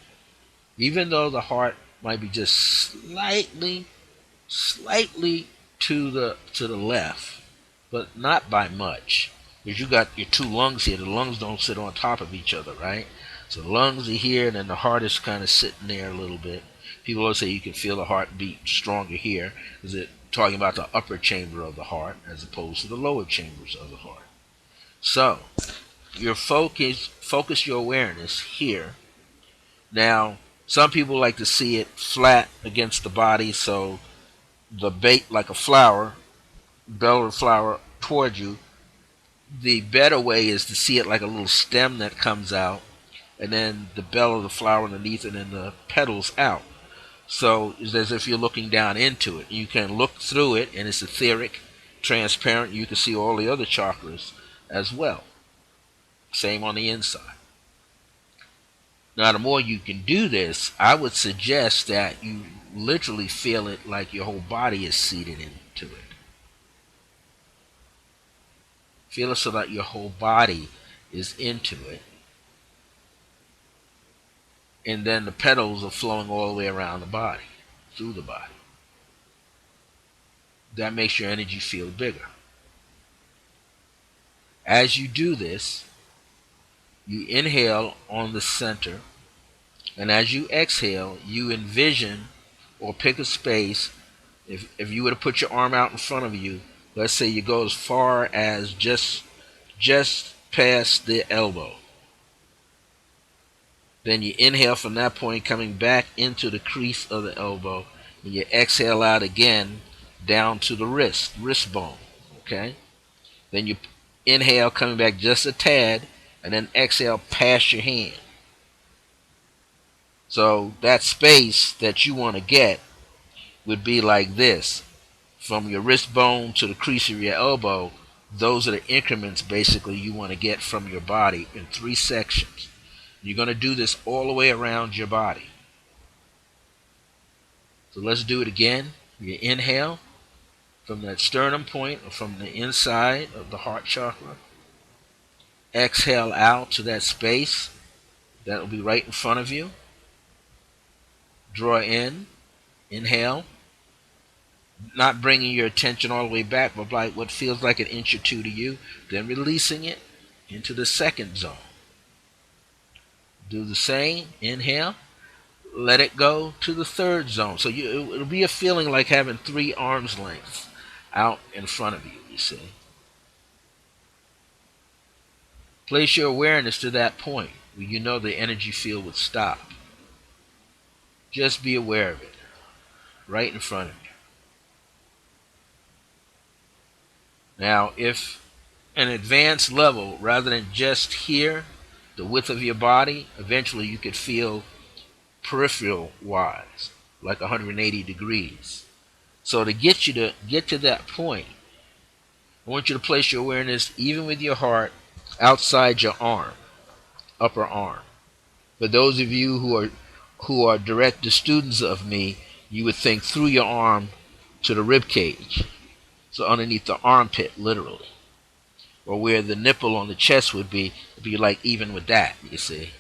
Speaker 1: Even though the heart might be just slightly slightly to the left, but not by much. Because you got your two lungs here. The lungs don't sit on top of each other, right? So the lungs are here, and then the heart is kind of sitting there a little bit. People always say you can feel the heartbeat stronger here, because it's talking about the upper chamber of the heart as opposed to the lower chambers of the heart. So your focus your awareness here. Now, some people like to see it flat against the body, so the bait like a flower, bell of a flower toward you. The better way is to see it like a little stem that comes out, and then the bell of the flower underneath it, and the petals out. So it's as if you're looking down into it. You can look through it, and it's etheric, transparent. You can see all the other chakras as well. Same on the inside. Now, the more you can do this, I would suggest that you literally feel it like your whole body is seated into it. Feel it so that your whole body is into it. And then the petals are flowing all the way around the body, through the body. That makes your energy feel bigger. As you do this, you inhale on the center, and as you exhale, you envision or pick a space. If you were to put your arm out in front of you, let's say you go as far as just past the elbow. Then you inhale from that point, coming back into the crease of the elbow, and you exhale out again down to the wrist bone. Okay? Then you inhale, coming back just a tad, and then exhale past your hand. So that space that you want to get would be like this. From your wrist bone to the crease of your elbow, those are the increments basically you want to get from your body in 3 sections. You're going to do this all the way around your body. So let's do it again. You inhale from that sternum point or from the inside of the heart chakra. Exhale out to that space that will be right in front of you. Draw in. Inhale. Not bringing your attention all the way back, but like what feels like an inch or two to you. Then releasing it into the second zone. Do the same. Inhale. Let it go to the third zone. So it'll be a feeling like having 3 arms lengths out in front of you, you see. Place your awareness to that point where you know the energy field would stop. Just be aware of it, right in front of you. Now, if an advanced level, rather than just here, the width of your body, eventually you could feel peripheral wise, like 180 degrees. So to get to that point, I want you to place your awareness, even with your heart, outside your arm, upper arm. For those of you who are direct students of me, you would think through your arm to the rib cage, so underneath the armpit, literally, or where the nipple on the chest would be, it'd be like even with that, you see.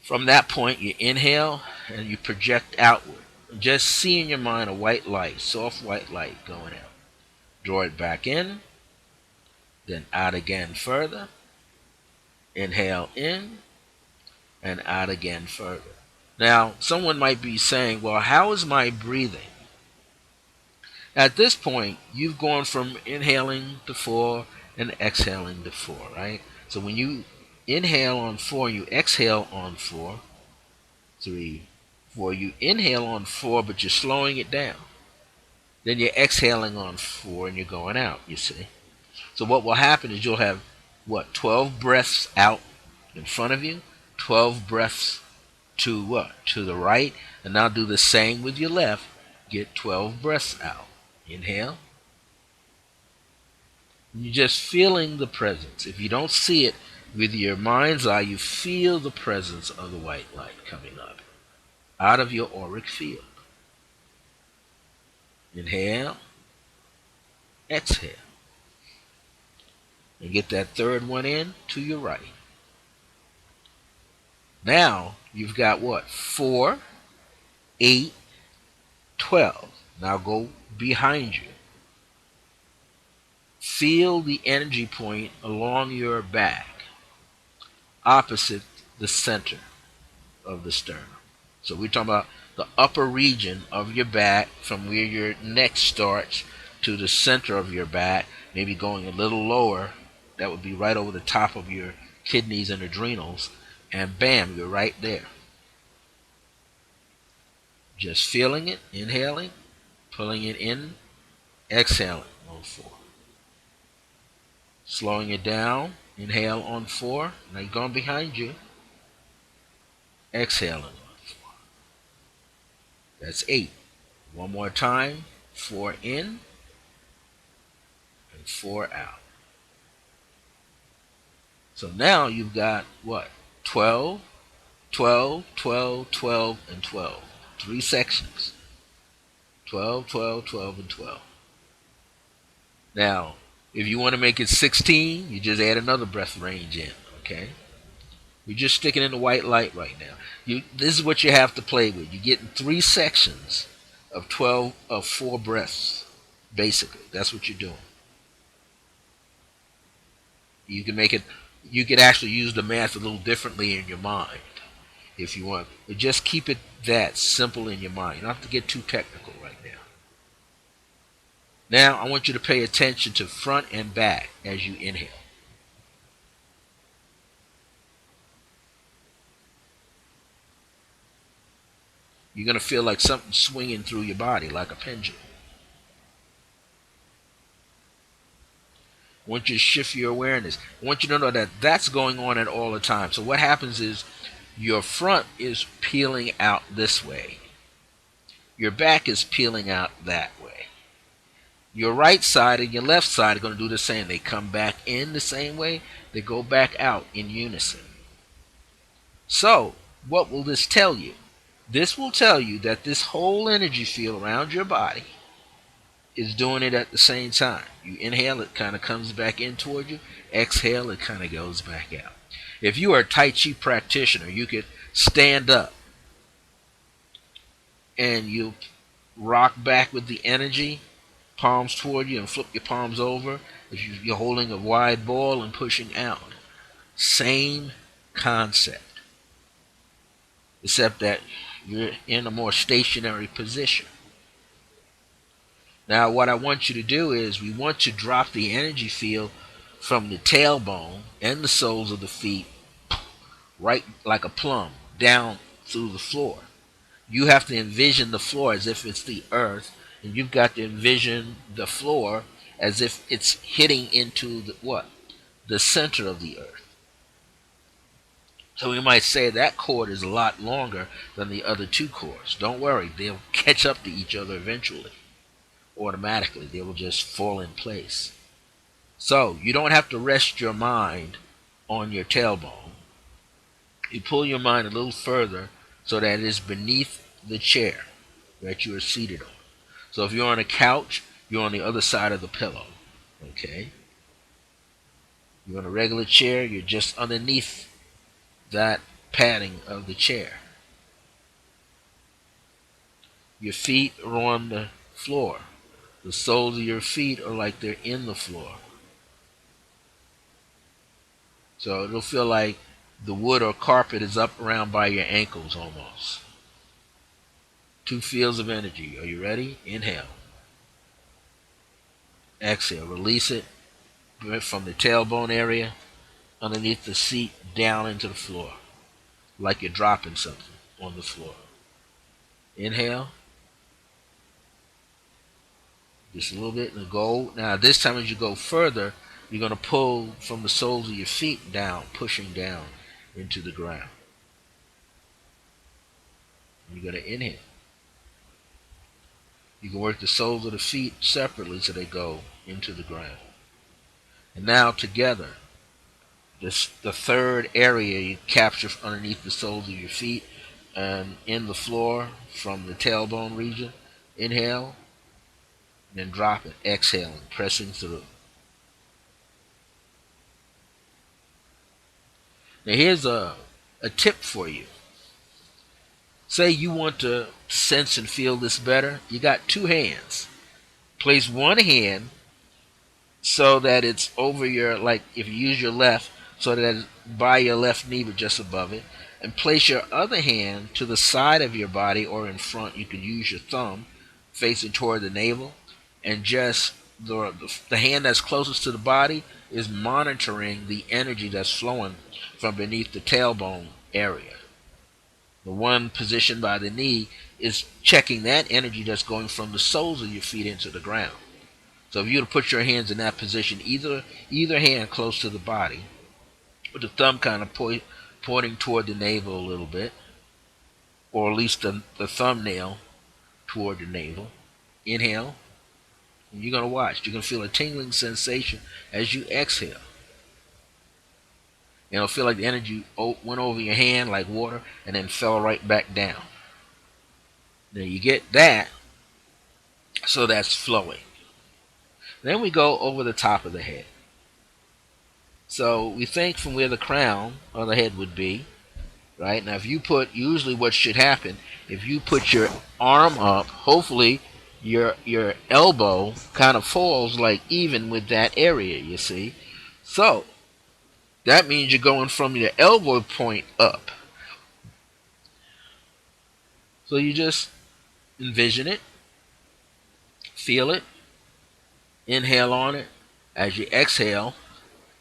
Speaker 1: From that point, you inhale and you project outward. Just see in your mind a white light, soft white light going out. Draw it back in, then out again further. Inhale in, and out again further. Now, someone might be saying, well, how is my breathing? At this point, you've gone from inhaling to 4 and exhaling to 4, right? So when you inhale on 4, you exhale on 4, 3, 4. You inhale on 4, but you're slowing it down. Then you're exhaling on 4 and you're going out, you see. So what will happen is you'll have, 12 breaths out in front of you, 12 breaths to what? To the right. And now do the same with your left. Get 12 breaths out. Inhale. You're just feeling the presence. If you don't see it with your mind's eye, you feel the presence of the white light coming up out of your auric field. Inhale. Exhale. And get that third one in to your right. Now, you've got what? 4, 8, 12. Now go behind you. Feel the energy point along your back, opposite the center of the sternum. So we're talking about the upper region of your back from where your neck starts to the center of your back, maybe going a little lower. That would be right over the top of your kidneys and adrenals. And bam, you're right there. Just feeling it, inhaling, pulling it in, exhaling on 4. Slowing it down, inhale on 4. Now you're going behind you, exhaling on 4. That's 8. One more time, 4 in and 4 out. So now you've got what? 12, 12, 12, 12, and 12. 3 sections. 12, 12, 12, and 12. Now, if you want to make it 16, you just add another breath range in, okay? You're just sticking in the white light right now. This is what you have to play with. You're getting 3 sections of 12 of 4 breaths, basically. That's what you're doing. You can make it. You can actually use the math a little differently in your mind if you want. But just keep it that simple in your mind. You don't have to get too technical right now. Now I want you to pay attention to front and back as you inhale. You're going to feel like something swinging through your body like a pendulum. I want you to shift your awareness. I want you to know that that's going on at all the time. So what happens is your front is peeling out this way. Your back is peeling out that way. Your right side and your left side are going to do the same. They come back in the same way. They go back out in unison. So what will this tell you? This will tell you that this whole energy field around your body is doing it at the same time. You inhale, it kind of comes back in toward you. Exhale, it kind of goes back out. If you are a Tai Chi practitioner, you could stand up and you rock back with the energy, palms toward you, and flip your palms over. If you're holding a wide ball and pushing out. Same concept, except that you're in a more stationary position. Now what I want you to do is we want to drop the energy field from the tailbone and the soles of the feet right like a plumb down through the floor. You have to envision the floor as if it's the earth, and you've got to envision the floor as if it's hitting into the what? The center of the earth. So we might say that chord is a lot longer than the other 2 chords. Don't worry, they'll catch up to each other eventually. Automatically, they will just fall in place. So you don't have to rest your mind on your tailbone. You pull your mind a little further so that it is beneath the chair that you are seated on. So if you're on a couch, you're on the other side of the pillow. Okay? You're on a regular chair, you're just underneath that padding of the chair. Your feet are on the floor. The soles of your feet are like they're in the floor. So it'll feel like the wood or carpet is up around by your ankles almost. 2 fields of energy. Are you ready? Inhale. Exhale. Release it from the tailbone area underneath the seat down into the floor. Like you're dropping something on the floor. Inhale. Just a little bit and go. Now this time as you go further, you're going to pull from the soles of your feet down, pushing down into the ground. You're going to inhale. You can work the soles of the feet separately so they go into the ground. And now together, the 3rd area you capture underneath the soles of your feet and in the floor from the tailbone region. Inhale, and then drop it. Exhaling, pressing through. Now here's a tip for you. Say you want to sense and feel this better. You got two hands. Place one hand so that it's over your, like if you use your left, so that it's by your left knee but just above it. And place your other hand to the side of your body or in front. You could use your thumb facing toward the navel. And just the hand that's closest to the body is monitoring the energy that's flowing from beneath the tailbone area. The one positioned by the knee is checking that energy that's going from the soles of your feet into the ground. So if you were to put your hands in that position, either hand close to the body, with the thumb kind of pointing toward the navel a little bit, or at least the thumbnail toward the navel. Inhale, and you're going to watch. You're going to feel a tingling sensation as you exhale. And it'll feel like the energy went over your hand like water and then fell right back down. Now you get that, so that's flowing. Then we go over the top of the head. So we think from where the crown or the head would be, right? Now if you put, usually what should happen, if you put your arm up, hopefully your elbow kind of falls like even with that area, you see. So that means you're going from your elbow point up. So you just envision it, feel it, inhale on it. As you exhale,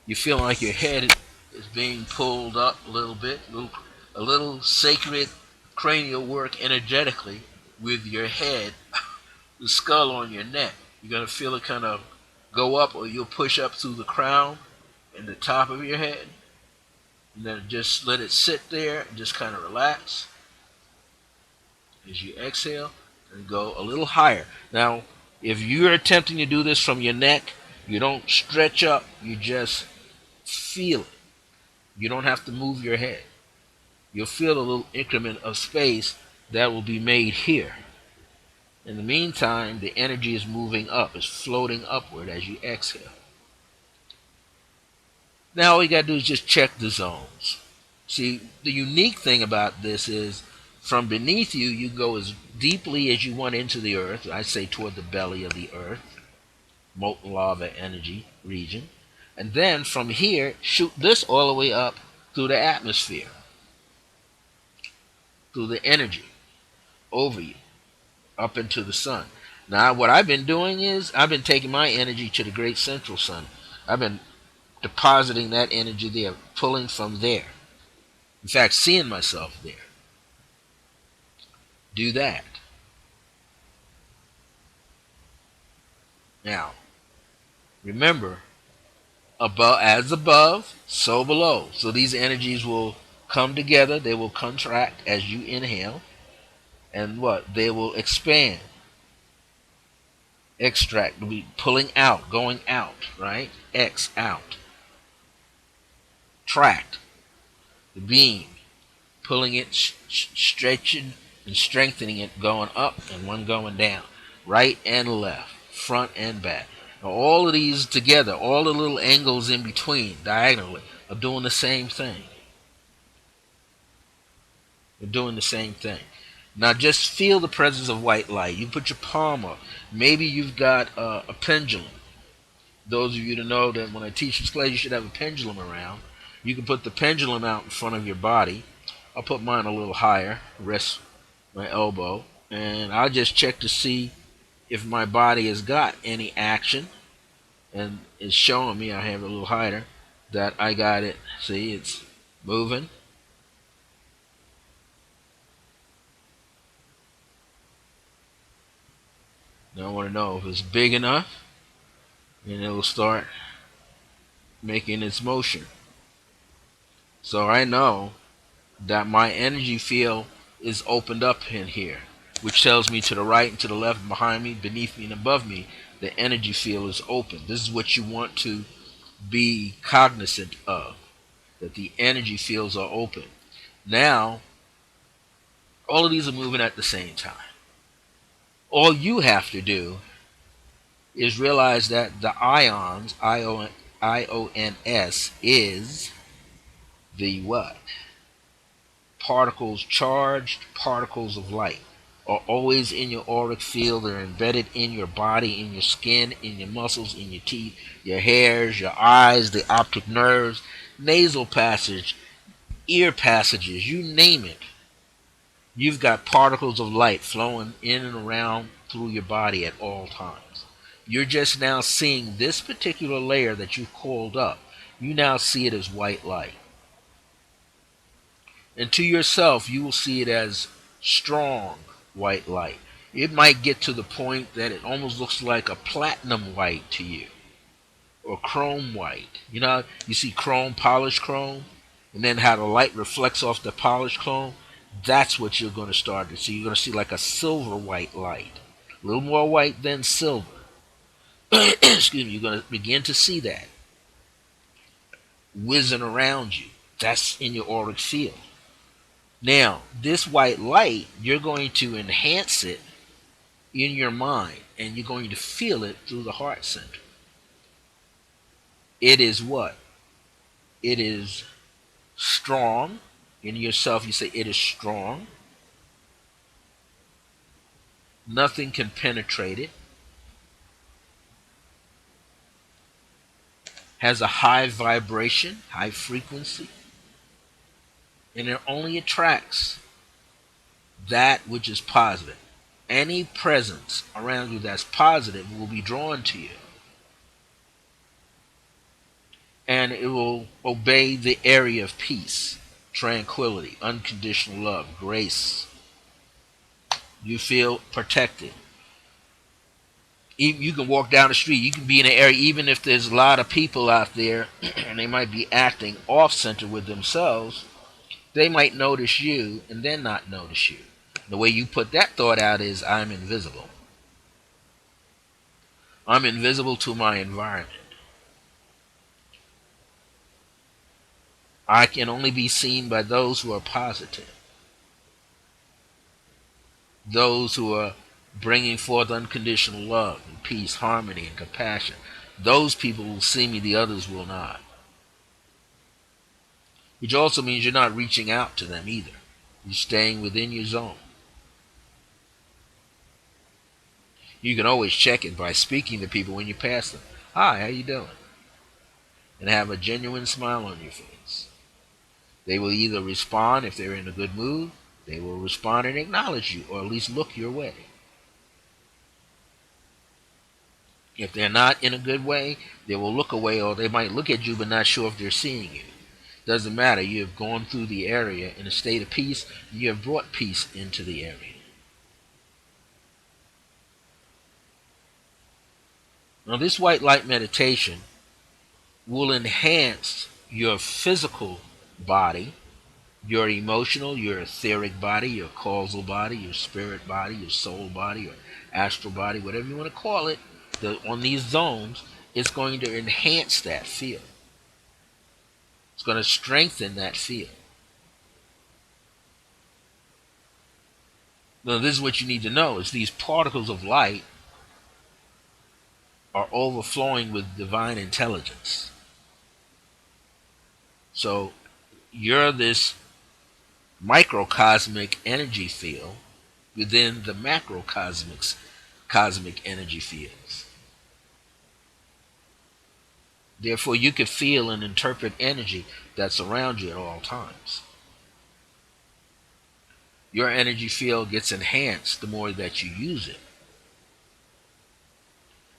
Speaker 1: you feel like your head is being pulled up a little bit, a little sacred cranial work energetically with your head, the skull on your neck. You're going to feel it kind of go up, or you'll push up through the crown and the top of your head. And then just let it sit there and just kind of relax as you exhale and go a little higher. Now, if you're attempting to do this from your neck, you don't stretch up, you just feel it. You don't have to move your head. You'll feel a little increment of space that will be made here. In the meantime, the energy is moving up, it's floating upward as you exhale. Now all you gotta do is just check the zones. See, the unique thing about this is from beneath you, you go as deeply as you want into the earth. I say toward the belly of the earth, molten lava energy region. And then from here, shoot this all the way up through the atmosphere, through the energy over you, up into the sun. Now, what I've been doing is I've been taking my energy to the great central sun. I've been depositing that energy there, pulling from there. In fact, seeing myself there. Do that. Now, remember, as above, so below. So these energies will come together, they will contract as you inhale, and what? They will expand. Extract will be pulling out, going out, right? X out. Tract, the beam, pulling it, stretching and strengthening it, going up and one going down, right and left, front and back. Now all of these together, all the little angles in between, diagonally, are doing the same thing. They're doing the same thing. Now just feel the presence of white light. You put your palm up. Maybe you've got a pendulum. Those of you that know that when I teach this class, you should have a pendulum around. You can put the pendulum out in front of your body. I'll put mine a little higher, rest my elbow, and I'll just check to see if my body has got any action, and it's showing me, I have it a little higher, that I got it. See, it's moving. Now I want to know if it's big enough, and it will start making its motion. So I know that my energy field is opened up in here, which tells me to the right and to the left, behind me, beneath me, and above me, the energy field is open. This is what you want to be cognizant of, that the energy fields are open. Now, all of these are moving at the same time. All you have to do is realize that the ions, IONS, is the what? particles, charged particles of light, are always in your auric field. They're embedded in your body, in your skin, in your muscles, in your teeth, your hairs, your eyes, the optic nerves, nasal passage, ear passages, you name it. You've got particles of light flowing in and around through your body at all times. You're just now seeing this particular layer that you called up. You now see it as white light. And to yourself, you will see it as strong white light. It might get to the point that it almost looks like a platinum white to you, or chrome white. You know, you see chrome, polished chrome, and then how the light reflects off the polished chrome. That's what you're going to start to see. You're going to see like a silver white light, a little more white than silver. Excuse me. You're going to begin to see that whizzing around you. That's in your auric field. Now, this white light, you're going to enhance it in your mind, and you're going to feel it through the heart center. It is what? It is strong. In yourself, you say it is strong. Nothing can penetrate it. Has a high vibration, high frequency, and it only attracts that which is positive. Any presence around you that's positive will be drawn to you, and it will obey the area of peace, tranquility, unconditional love, grace. You feel protected. You can walk down the street, you can be in an area, even if there's a lot of people out there and they might be acting off center with themselves, they might notice you and then not notice you. The way you put that thought out is, I'm invisible. I'm invisible to my environment. I can only be seen by those who are positive, those who are bringing forth unconditional love and peace, harmony, and compassion. Those people will see me, the others will not. Which also means you're not reaching out to them either. You're staying within your zone. You can always check it by speaking to people when you pass them. Hi, how you doing? And have a genuine smile on your face. They will either respond if they're in a good mood, they will respond and acknowledge you, or at least look your way. If they're not in a good way, they will look away, or they might look at you but not sure if they're seeing you. Doesn't matter. You have gone through the area in a state of peace, and you have brought peace into the area. Now, this white light meditation will enhance your physical body, your emotional, your etheric body, your causal body, your spirit body, your soul body, your astral body, whatever you want to call it. On these zones, it's going to enhance that field. It's going to strengthen that field. Now, this is what you need to know, is these particles of light are overflowing with divine intelligence. So you're this microcosmic energy field within the macrocosmic cosmic energy fields. Therefore, you can feel and interpret energy that's around you at all times. Your energy field gets enhanced the more that you use it.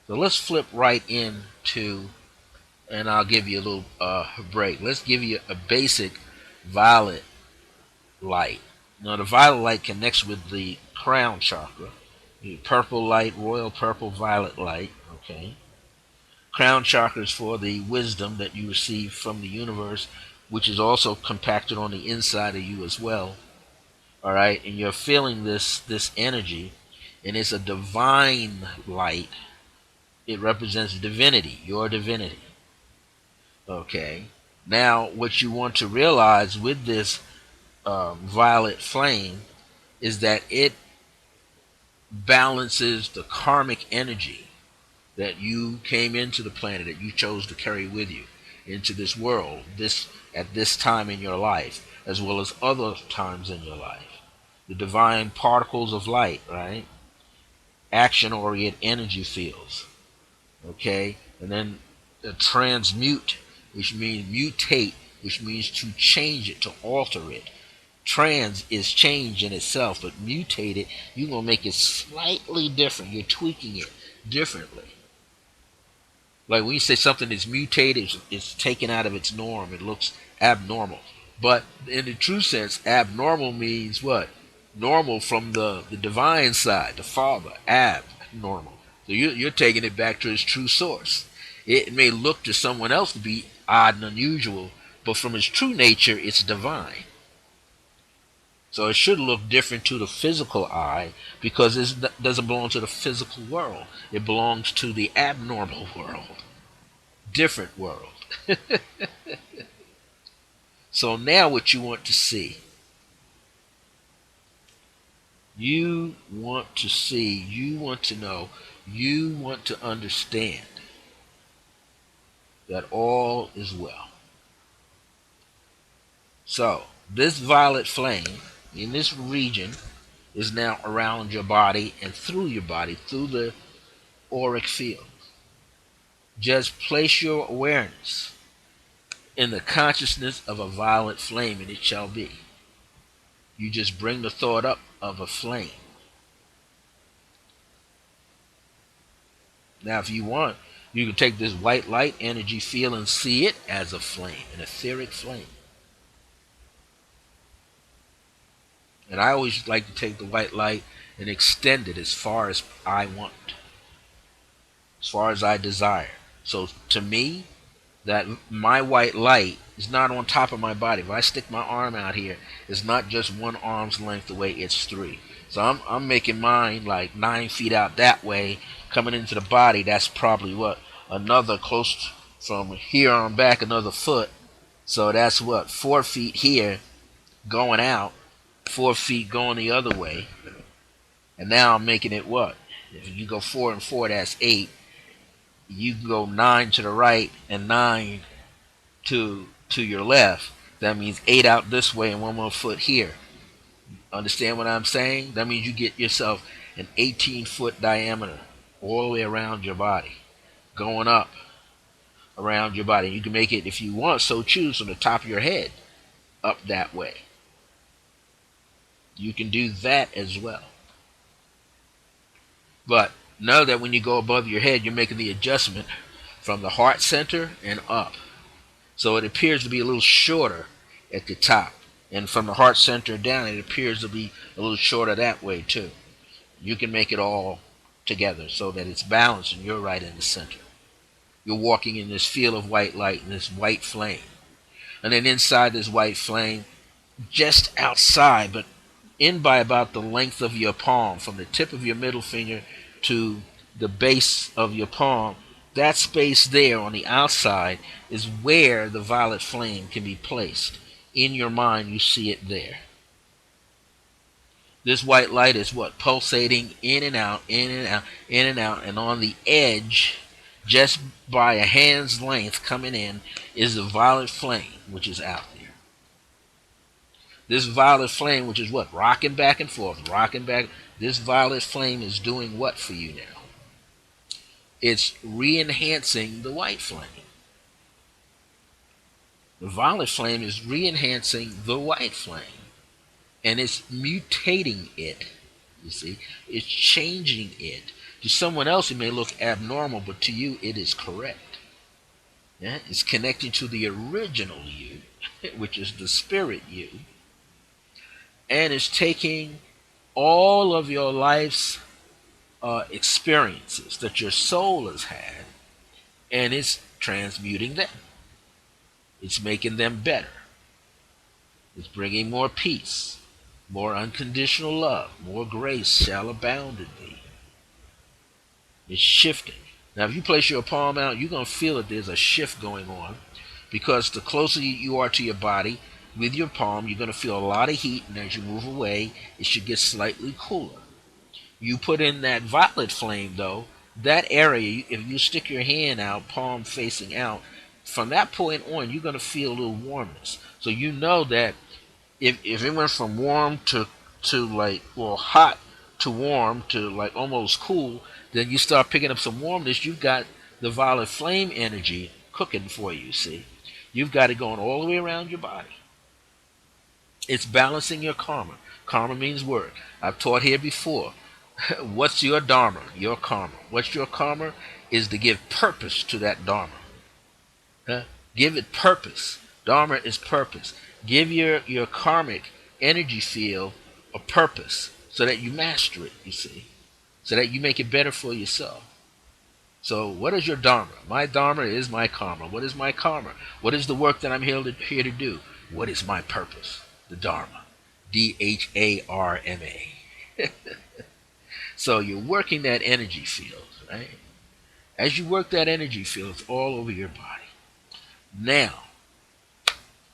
Speaker 1: So let's flip right into, and I'll give you a little break. Let's give you a basic violet light. Now, the violet light connects with the crown chakra. The purple light, royal purple violet light. Okay. Crown chakra is for the wisdom that you receive from the universe, which is also compacted on the inside of you as well. All right, and you're feeling this energy, and it's a divine light. It represents divinity, your divinity. Okay. Now, what you want to realize with this violet flame is that it balances the karmic energy that you came into the planet, that you chose to carry with you into this world, at this time in your life. as well as other times in your life. The divine particles of light, right? Action-oriented energy fields, okay? And then the transmute, which means mutate, which means to change it, to alter it. Trans is change in itself, but mutate it, you're going to make it slightly different. You're tweaking it differently. Like when you say something is mutated, it's taken out of its norm. It looks abnormal. But in the true sense, abnormal means what? Normal from the divine side, the Father, abnormal. So you're taking it back to its true source. It may look to someone else to be odd and unusual, but from its true nature, it's divine. So it should look different to the physical eye because it doesn't belong to the physical world. It belongs to the abnormal world, different world. So now what you want to see, you want to see, you want to know, you want to understand that all is well. So this violet flame in this region is now around your body and through your body, through the auric field. Just place your awareness in the consciousness of a violet flame, and it shall be. You just bring the thought up of a flame. Now, if you want, you can take this white light energy field and see it as a flame, an etheric flame. And I always like to take the white light and extend it as far as I want, as far as I desire. So to me, that my white light is not on top of my body. If I stick my arm out here, it's not just one arm's length away, it's three. So I'm making mine like 9 feet out that way, coming into the body. That's probably what, another close from here on back, another foot. So that's what, 4 feet here going out, 4 feet going the other way. And now I'm making it what? If you go 4 and 4, that's 8. You can go 9 to the right and 9 to your left. That means 8 out this way and 1 more foot here. Understand what I'm saying? That means you get yourself an 18-foot diameter all the way around your body, going up around your body. You can make it, if you want, so choose, from the top of your head up that way. You can do that as well. But know that when you go above your head, you're making the adjustment from the heart center and up. So it appears to be a little shorter at the top. And from the heart center down, it appears to be a little shorter that way too. You can make it all together so that it's balanced and you're right in the center. You're walking in this field of white light and this white flame. And then inside this white flame, just outside, but in by about the length of your palm, from the tip of your middle finger to the base of your palm, that space there on the outside is where the violet flame can be placed. In your mind, you see it there. This white light is what? Pulsating in and out, in and out, in and out. And on the edge, just by a hand's length coming in, is the violet flame, which is out there. This violet flame, which is what? Rocking back and forth, rocking back. This violet flame is doing what for you now? It's re-enhancing the white flame. The violet flame is re-enhancing the white flame. And it's mutating it, you see. It's changing it. To someone else it may look abnormal, but to you it is correct. Yeah? It's connecting to the original you, which is the spirit you. And it's taking all of your life's experiences that your soul has had, and it's transmuting them. It's making them better. It's bringing more peace, more unconditional love, more grace shall abound in thee. It's shifting. Now, if you place your palm out, you're going to feel that there's a shift going on, because the closer you are to your body with your palm, you're going to feel a lot of heat, and as you move away, it should get slightly cooler. You put in that violet flame, though, that area, if you stick your hand out, palm facing out, from that point on, you're going to feel a little warmness. So you know that if it went from warm to like, well, hot to warm to like almost cool, then you start picking up some warmness. You've got the violet flame energy cooking for you. See, you've got it going all the way around your body. It's balancing your karma. Karma means work. I've taught here before. What's your dharma? Your karma. What's your karma? Is to give purpose to that dharma. Huh? Give it purpose. Dharma is purpose. Give your karmic energy field a purpose so that you master it, you see, so that you make it better for yourself. So, what is your dharma? My dharma is my karma. What is my karma? What is the work that I'm here to do? What is my purpose? The dharma. Dharma. So, you're working that energy field, right? As you work that energy field, it's all over your body. Now,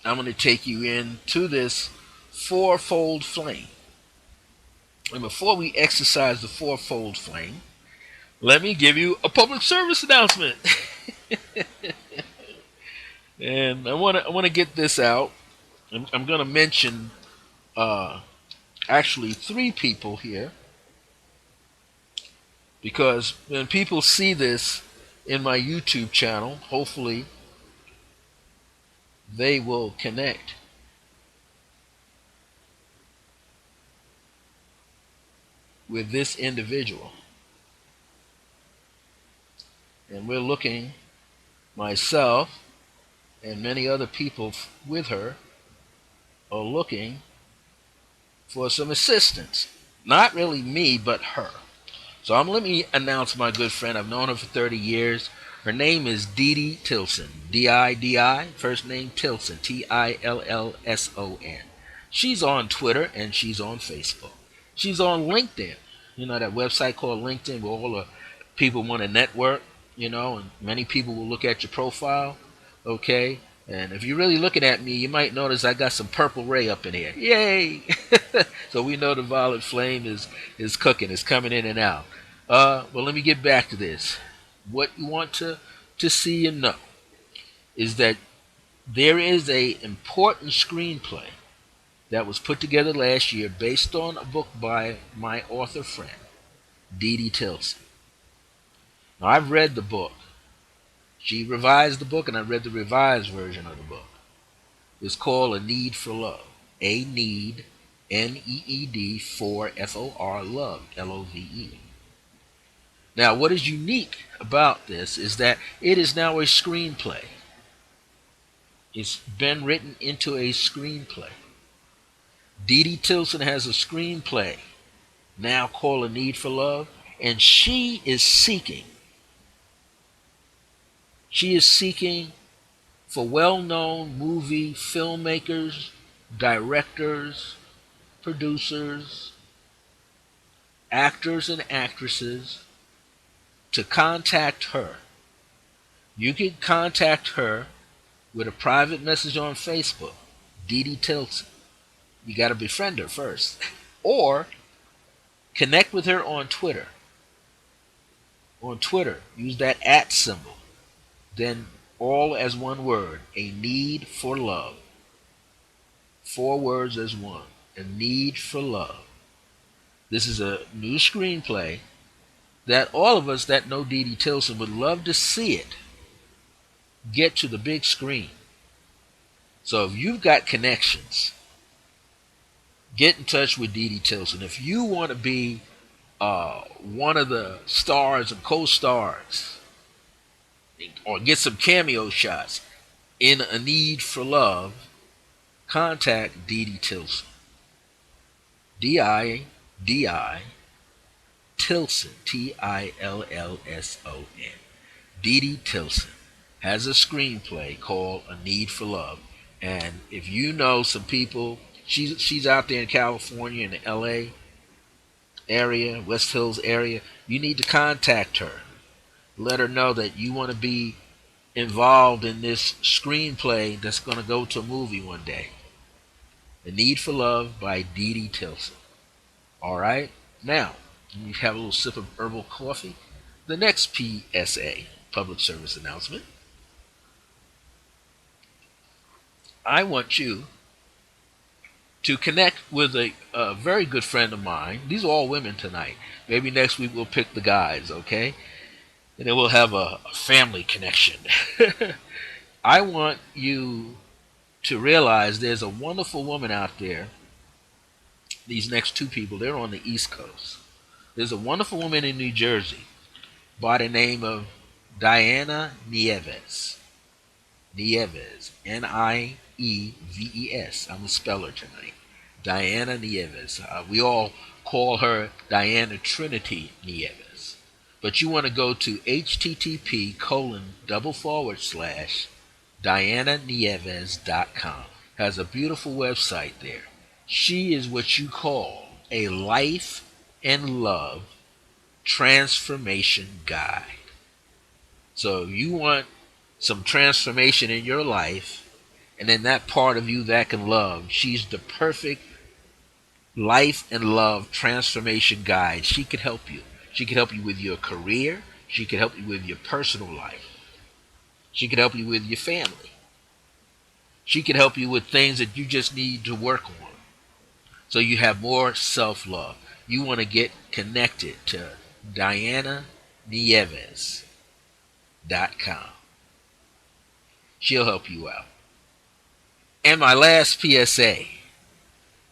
Speaker 1: I'm going to take you into this fourfold flame. And before we exercise the fourfold flame, let me give you a public service announcement. And I want to get this out. I'm going to mention actually three people here, because when people see this in my YouTube channel, hopefully they will connect. With this individual. And we're looking, myself and many other people with her are looking for some assistance. Not really me, but her. So let me announce my good friend. I've known her for 30 years. Her name is Didi Tilson. D-I-D-I, first name Tilson, Tillson. She's on Twitter and she's on Facebook. She's on LinkedIn. You know, that website called LinkedIn where all the people want to network, you know, and many people will look at your profile, okay? And if you're really looking at me, you might notice I got some purple ray up in here. Yay! So we know the violet flame is cooking, is coming in and out. Well, let me get back to this. What you want to see and know is that there is a important screenplay that was put together last year based on a book by my author friend, Didi Tilson. Now, I've read the book. She revised the book, and I read the revised version of the book. It's called A Need for Love. A Need, N-E-E-D, for F-O-R, Love, L-O-V-E. Now, what is unique about this is that it is now a screenplay. It's been written into a screenplay. Didi Tilson has a screenplay now called A Need for Love, and she is seeking for well-known movie filmmakers, directors, producers, actors, and actresses to contact her. You can contact her with a private message on Facebook, Didi Tilson. You got to befriend her first. Or connect with her on Twitter. On Twitter, use that @ symbol. Then all as one word, A Need for Love. 4 words as one, A Need for Love. This is a new screenplay that all of us that know Didi Tilson would love to see it get to the big screen. So if you've got connections, get in touch with Didi Tilson. If you want to be one of the stars and co-stars, or get some cameo shots in A Need for Love, contact Didi Tilson. D-I-D-I Tilson, Tillson. Didi Tilson has a screenplay called A Need for Love. And if you know some people, she's out there in California, in the LA area, West Hills area, you need to contact her. Let her know that you want to be involved in this screenplay that's going to go to a movie one day. A Need for Love by Didi Tilson. All right? Now, you have a little sip of herbal coffee. The next PSA, public service announcement. I want you to connect with a very good friend of mine. These are all women tonight. Maybe next week we'll pick the guys, okay? And then we'll have a family connection. I want you to realize there's a wonderful woman out there. These next two people, they're on the East Coast. There's a wonderful woman in New Jersey by the name of Diana Nieves. Nieves. Nieves. I'm a speller tonight. Diana Nieves. We all call her Diana Trinity Nieves. But you want to go to http:// DianaNieves.com. Has a beautiful website there. She is what you call a life and love transformation guide. So you want some transformation in your life, and in that part of you that can love, she's the perfect life and love transformation guide. She could help you. She could help you with your career. She could help you with your personal life. She could help you with your family. She could help you with things that you just need to work on so you have more self-love. You want to get connected to DianaNieves.com. She'll help you out. And my last PSA.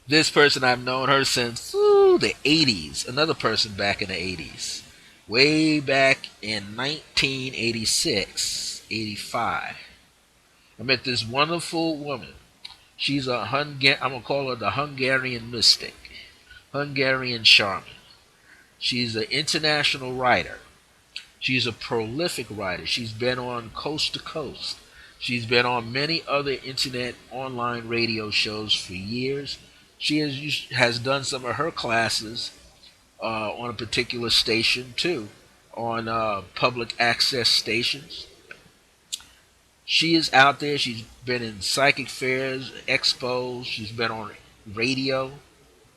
Speaker 1: This person, I've known her since the 80s. Another person back in the 80s. Way back in 1986, 85. I met this wonderful woman. She's I'm going to call her the Hungarian mystic. Hungarian shaman. She's an international writer. She's a prolific writer. She's been on Coast to Coast. She's been on many other internet online radio shows for years. She has done some of her classes on a particular station too, on public access stations. She is out there. She's been in psychic fairs, expos. She's been on radio,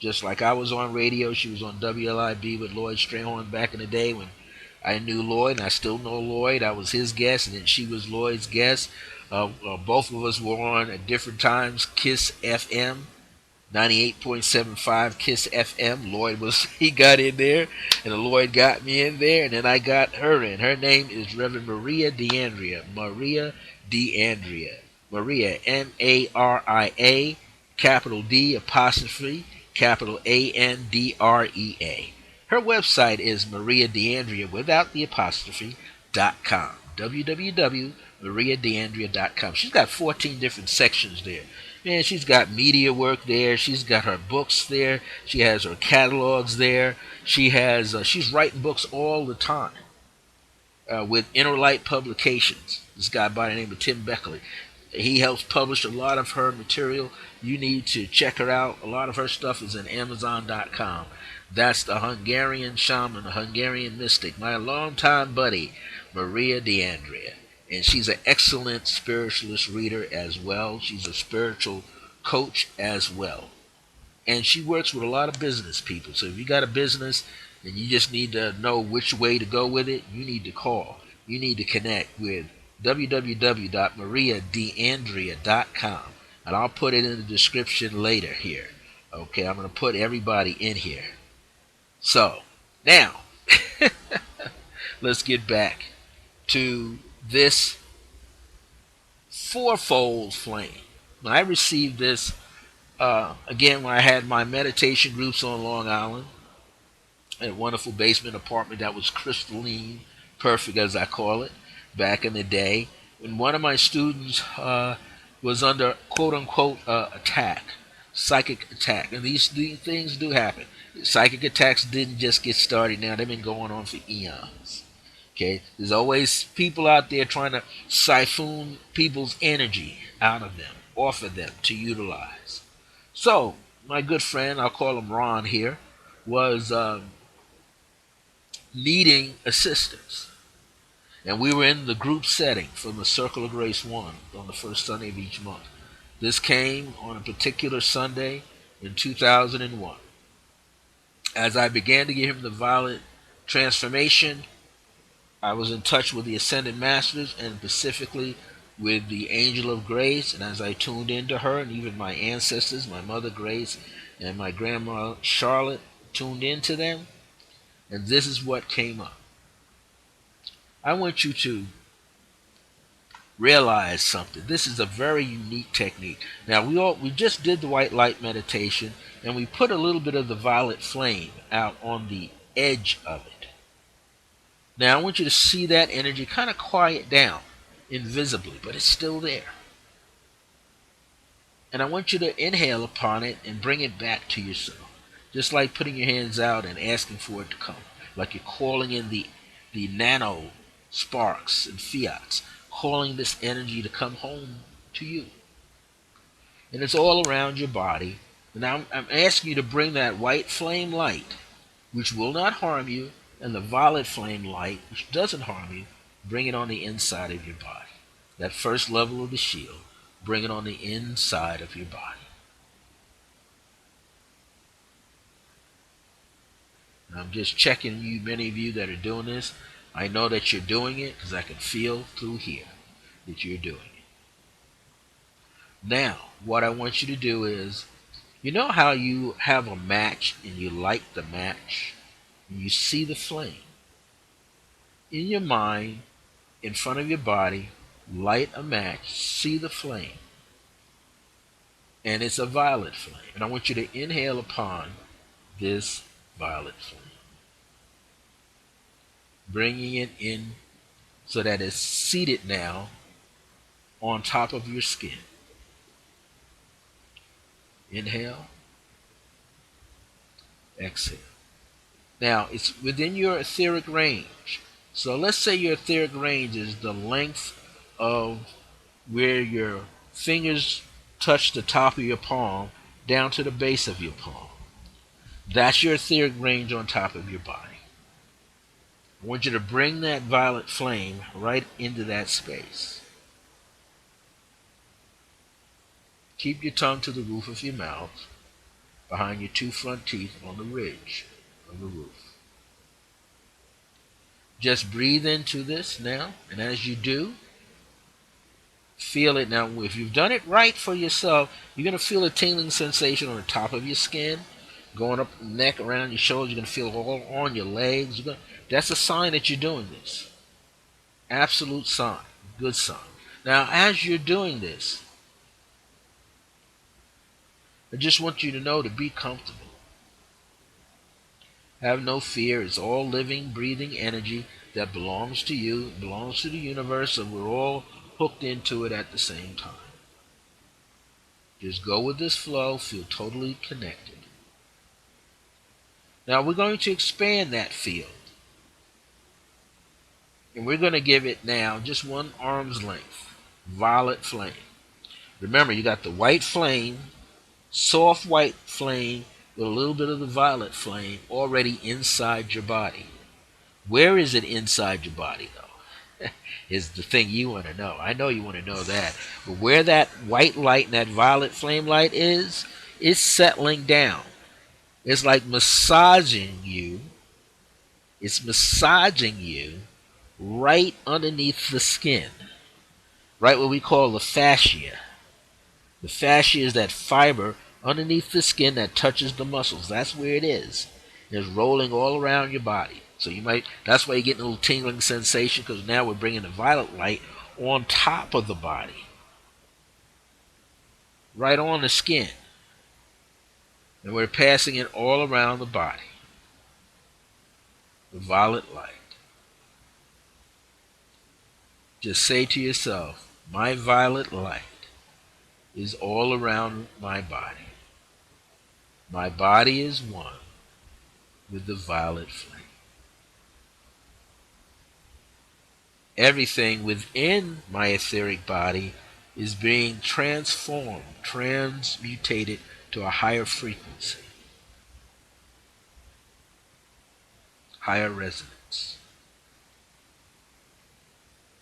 Speaker 1: just like I was on radio. She was on WLIB with Lloyd Strayhorn back in the day when I knew Lloyd, and I still know Lloyd. I was his guest, and then she was Lloyd's guest. Both of us were on at different times. Kiss FM, 98.75 Kiss FM. He got in there, and Lloyd got me in there, and then I got her in. Her name is Reverend Maria D'Andrea. Maria D'Andrea. Maria, Maria, capital D apostrophe, capital Andrea. Her website is Maria D'Andrea without the apostrophe .com. www.mariadandrea.com. She's got 14 different sections there. Man, she's got media work there. She's got her books there. She has her catalogs there. She's writing books all the time with Inner Light Publications. This guy by the name of Tim Beckley. He helps publish a lot of her material. You need to check her out. A lot of her stuff is in Amazon.com. That's the Hungarian shaman, the Hungarian mystic, my longtime buddy, Maria D'Andrea. And she's an excellent spiritualist reader as well. She's a spiritual coach as well. And she works with a lot of business people. So if you got a business and you just need to know which way to go with it, you need to call. You need to connect with www.mariadandrea.com. And I'll put it in the description later here. Okay, I'm going to put everybody in here. So, now, let's get back to this fourfold flame. I received this, again, when I had my meditation groups on Long Island, in a wonderful basement apartment that was crystalline, perfect as I call it, back in the day, when one of my students was under quote-unquote attack, psychic attack. And these things do happen. Psychic attacks didn't just get started now. They've been going on for eons. Okay? There's always people out there trying to siphon people's energy out of them, off of them to utilize. So, my good friend, I'll call him Ron here, was needing assistance. And we were in the group setting from the Circle of Grace 1 on the first Sunday of each month. This came on a particular Sunday in 2001. As I began to give him the violent transformation, I was in touch with the Ascended Masters and specifically with the angel of grace, and as I tuned into her, and even my ancestors, my mother Grace and my grandma Charlotte, tuned into them, and this is what came up. I want you to realize something. This is a very unique technique. Now we just did the white light meditation, and we put a little bit of the violet flame out on the edge of it. Now I want you to see that energy kind of quiet down invisibly, but it's still there. And I want you to inhale upon it and bring it back to yourself. Just like putting your hands out and asking for it to come. Like you're calling in the nano sparks and fiats, calling this energy to come home to you. And it's all around your body. And I'm asking you to bring that white flame light, which will not harm you, and the violet flame light, which doesn't harm you, bring it on the inside of your body. That first level of the shield, bring it on the inside of your body. And I'm just checking you, many of you that are doing this. I know that you're doing it because I can feel through here that you're doing it. Now, what I want you to do is, you know how you have a match and you light the match and you see the flame? In your mind, in front of your body, light a match, see the flame. And it's a violet flame. And I want you to inhale upon this violet flame, bringing it in so that it's seated now on top of your skin. Inhale, exhale. Now, it's within your etheric range. So let's say your etheric range is the length of where your fingers touch the top of your palm down to the base of your palm. That's your etheric range on top of your body. I want you to bring that violet flame right into that space. Keep your tongue to the roof of your mouth, behind your two front teeth on the ridge of the roof. Just breathe into this now, and as you do, feel it. Now, if you've done it right for yourself, you're going to feel a tingling sensation on the top of your skin, going up the neck, around your shoulders. You're going to feel it all on your legs. That's a sign that you're doing this. Absolute sign. Good sign. Now, as you're doing this, I just want you to know to be comfortable. Have no fear. It's all living, breathing energy that belongs to you, belongs to the universe, and we're all hooked into it at the same time. Just go with this flow, feel totally connected. Now we're going to expand that field. And we're going to give it now just one arm's length. Violet flame. Remember, you got the white flame, soft white flame, with a little bit of the violet flame already inside your body. Where is it inside your body, though? Is the thing you want to know. I know you want to know that. But where that white light and that violet flame light is, it's settling down. It's like massaging you. It's massaging you right underneath the skin. Right what we call the fascia. The fascia is that fiber underneath the skin that touches the muscles. That's where it is. It's rolling all around your body. So that's why you're getting a little tingling sensation, because now we're bringing the violet light on top of the body. Right on the skin. And we're passing it all around the body. The violet light. Just say to yourself, my violet light is all around my body. My body is one with the violet flame. Everything within my etheric body is being transformed, transmutated to a higher frequency, higher resonance.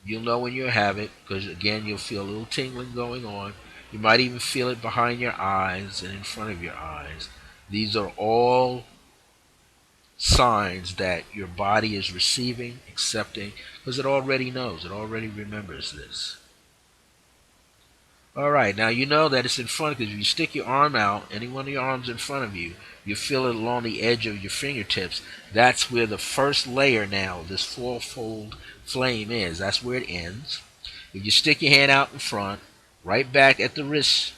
Speaker 1: You'll know when you have it, because again, you'll feel a little tingling going on. You might even feel it behind your eyes and in front of your eyes. These are all signs that your body is receiving, accepting, because it already knows, it already remembers this. All right, now you know that it's in front because if you stick your arm out, any one of your arms in front of you, you feel it along the edge of your fingertips. That's where the first layer now, this fourfold flame is. That's where it ends. If you stick your hand out in front, right back at the wrist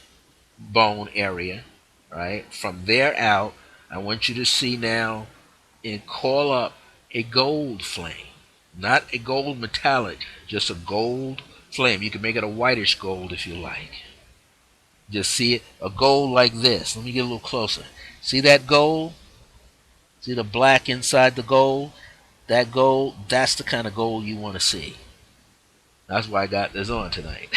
Speaker 1: bone area, right, from there out, I want you to see now and call up a gold flame. Not a gold metallic, just a gold flame. You can make it a whitish gold if you like. Just see it, a gold like this. Let me get a little closer. See that gold? See the black inside the gold? That gold, that's the kind of gold you want to see. That's why I got this on tonight.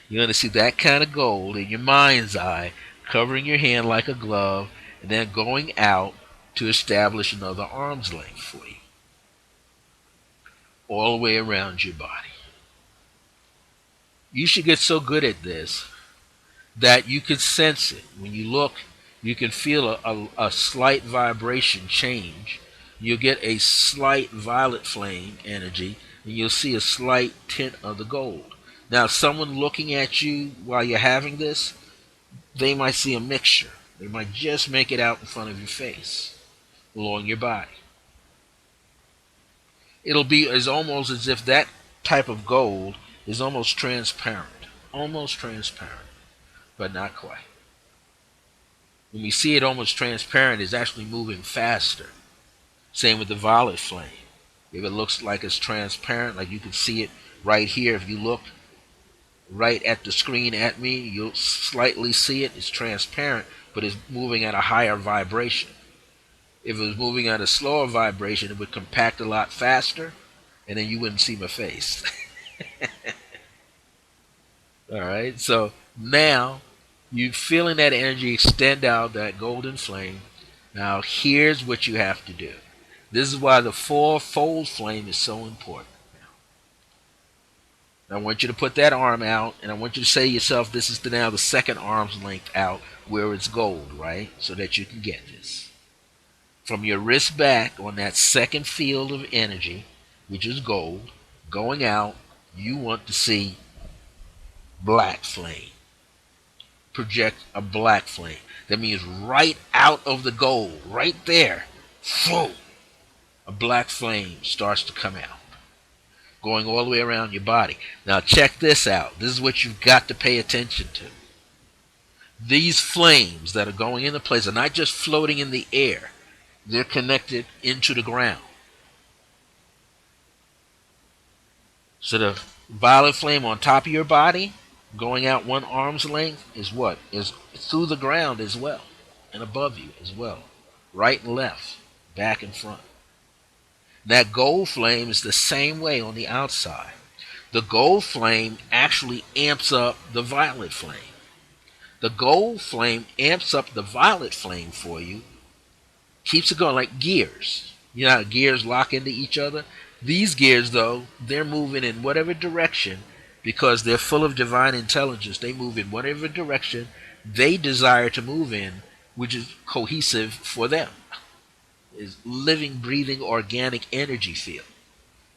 Speaker 1: You want to see that kind of gold in your mind's eye, covering your hand like a glove, and then going out to establish another arm's length for you, all the way around your body. You should get so good at this that you can sense it. When you look, you can feel a slight vibration change. You'll get a slight violet flame energy, and you'll see a slight tint of the gold. Now, someone looking at you while you're having this, they might see a mixture. They might just make it out in front of your face, along your body. It'll be as almost as if that type of gold is almost transparent. Almost transparent, but not quite. When we see it almost transparent, it's actually moving faster. Same with the violet flame. If it looks like it's transparent, like you can see it right here, if you look right at the screen at me, you'll slightly see it. It's transparent, but it's moving at a higher vibration. If it was moving at a slower vibration, it would compact a lot faster, and then you wouldn't see my face. All right, so now you're feeling that energy extend out, that golden flame. Now, here's what you have to do. This is why the four-fold flame is so important. I want you to put that arm out, and I want you to say to yourself, this is now the second arm's length out where it's gold, right? So that you can get this. From your wrist back on that second field of energy, which is gold, going out, you want to see black flame. Project a black flame. That means right out of the gold, right there, boom, a black flame starts to come out, going all the way around your body. Now check this out. This is what you've got to pay attention to. These flames that are going into place are not just floating in the air. They're connected into the ground. So the violet flame on top of your body, going out one arm's length, is what? Is through the ground as well, and above you as well. Right and left, back and front. That gold flame is the same way on the outside. The gold flame actually amps up the violet flame. The gold flame amps up the violet flame for you, keeps it going like gears. You know how gears lock into each other? These gears, though, they're moving in whatever direction because they're full of divine intelligence. They move in whatever direction they desire to move in, which is cohesive for them. Is living, breathing, organic energy field.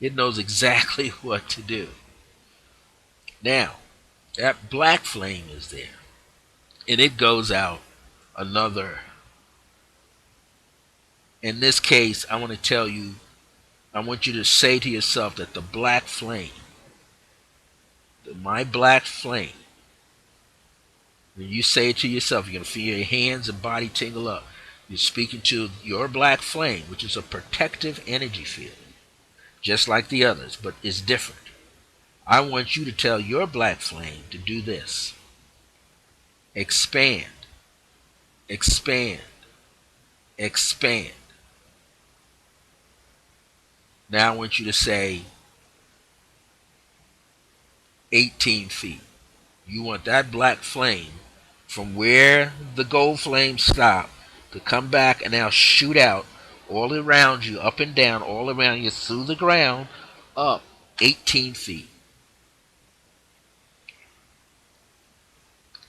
Speaker 1: It knows exactly what to do. Now, that black flame is there, and it goes out another. In this case, I want to tell you, I want you to say to yourself that the black flame, my black flame, when you say it to yourself, you're going to feel your hands and body tingle up. You're speaking to your black flame, which is a protective energy field, just like the others, but it's different. I want you to tell your black flame to do this. Expand, expand, expand. Now I want you to say 18 feet. You want that black flame from where the gold flame stopped to come back and now shoot out all around you, up and down, all around you, through the ground, up 18 feet.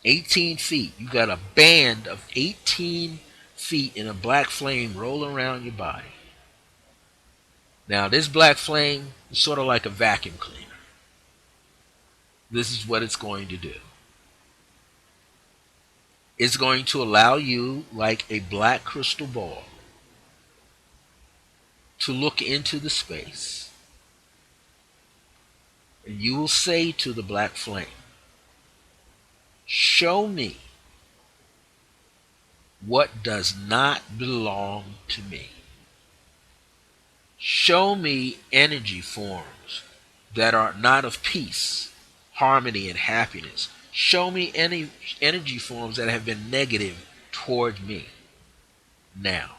Speaker 1: 18 feet. You got a band of 18 feet in a black flame rolling around your body. Now, this black flame is sort of like a vacuum cleaner. This is what it's going to do. It's going to allow you, like a black crystal ball, to look into the space. And you will say to the black flame, show me what does not belong to me. Show me energy forms that are not of peace, harmony, and happiness. Show me any energy forms that have been negative toward me. Now,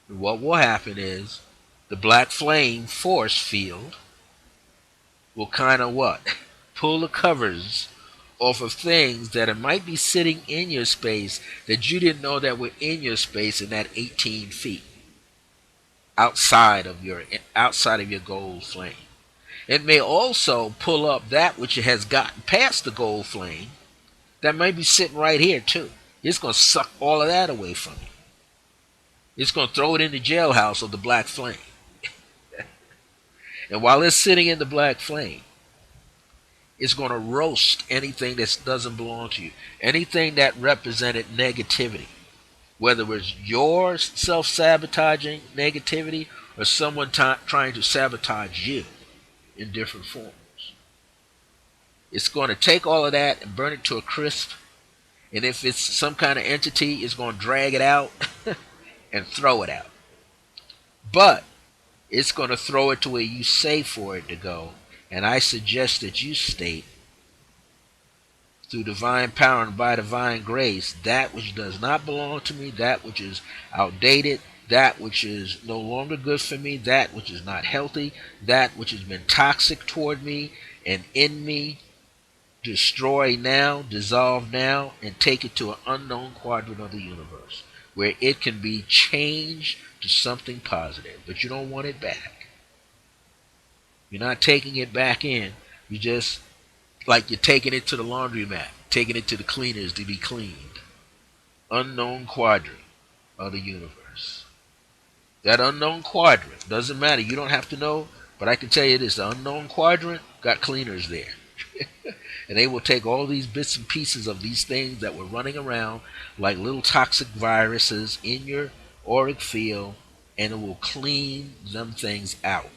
Speaker 1: what will happen is the black flame force field will kind of what? Pull the covers off of things that it might be sitting in your space that you didn't know that were in your space in that 18 feet outside of your gold flame. It may also pull up that which has gotten past the gold flame that may be sitting right here too. It's going to suck all of that away from you. It's going to throw it in the jailhouse of the black flame. And while it's sitting in the black flame, it's going to roast anything that doesn't belong to you. Anything that represented negativity. Whether it's your self-sabotaging negativity or someone trying to sabotage you in different forms. It's going to take all of that and burn it to a crisp. And if it's some kind of entity, it's going to drag it out and throw it out. But it's going to throw it to where you say for it to go. And I suggest that you state, through divine power and by divine grace, that which does not belong to me, that which is outdated, that which is no longer good for me, that which is not healthy, that which has been toxic toward me and in me, destroy now, dissolve now, and take it to an unknown quadrant of the universe where it can be changed to something positive. But you don't want it back. You're not taking it back in. You just, like you're taking it to the laundromat, taking it to the cleaners to be cleaned. Unknown quadrant of the universe. That unknown quadrant, doesn't matter, you don't have to know, but I can tell you this, the unknown quadrant got cleaners there. And they will take all these bits and pieces of these things that were running around like little toxic viruses in your auric field, and it will clean them things out.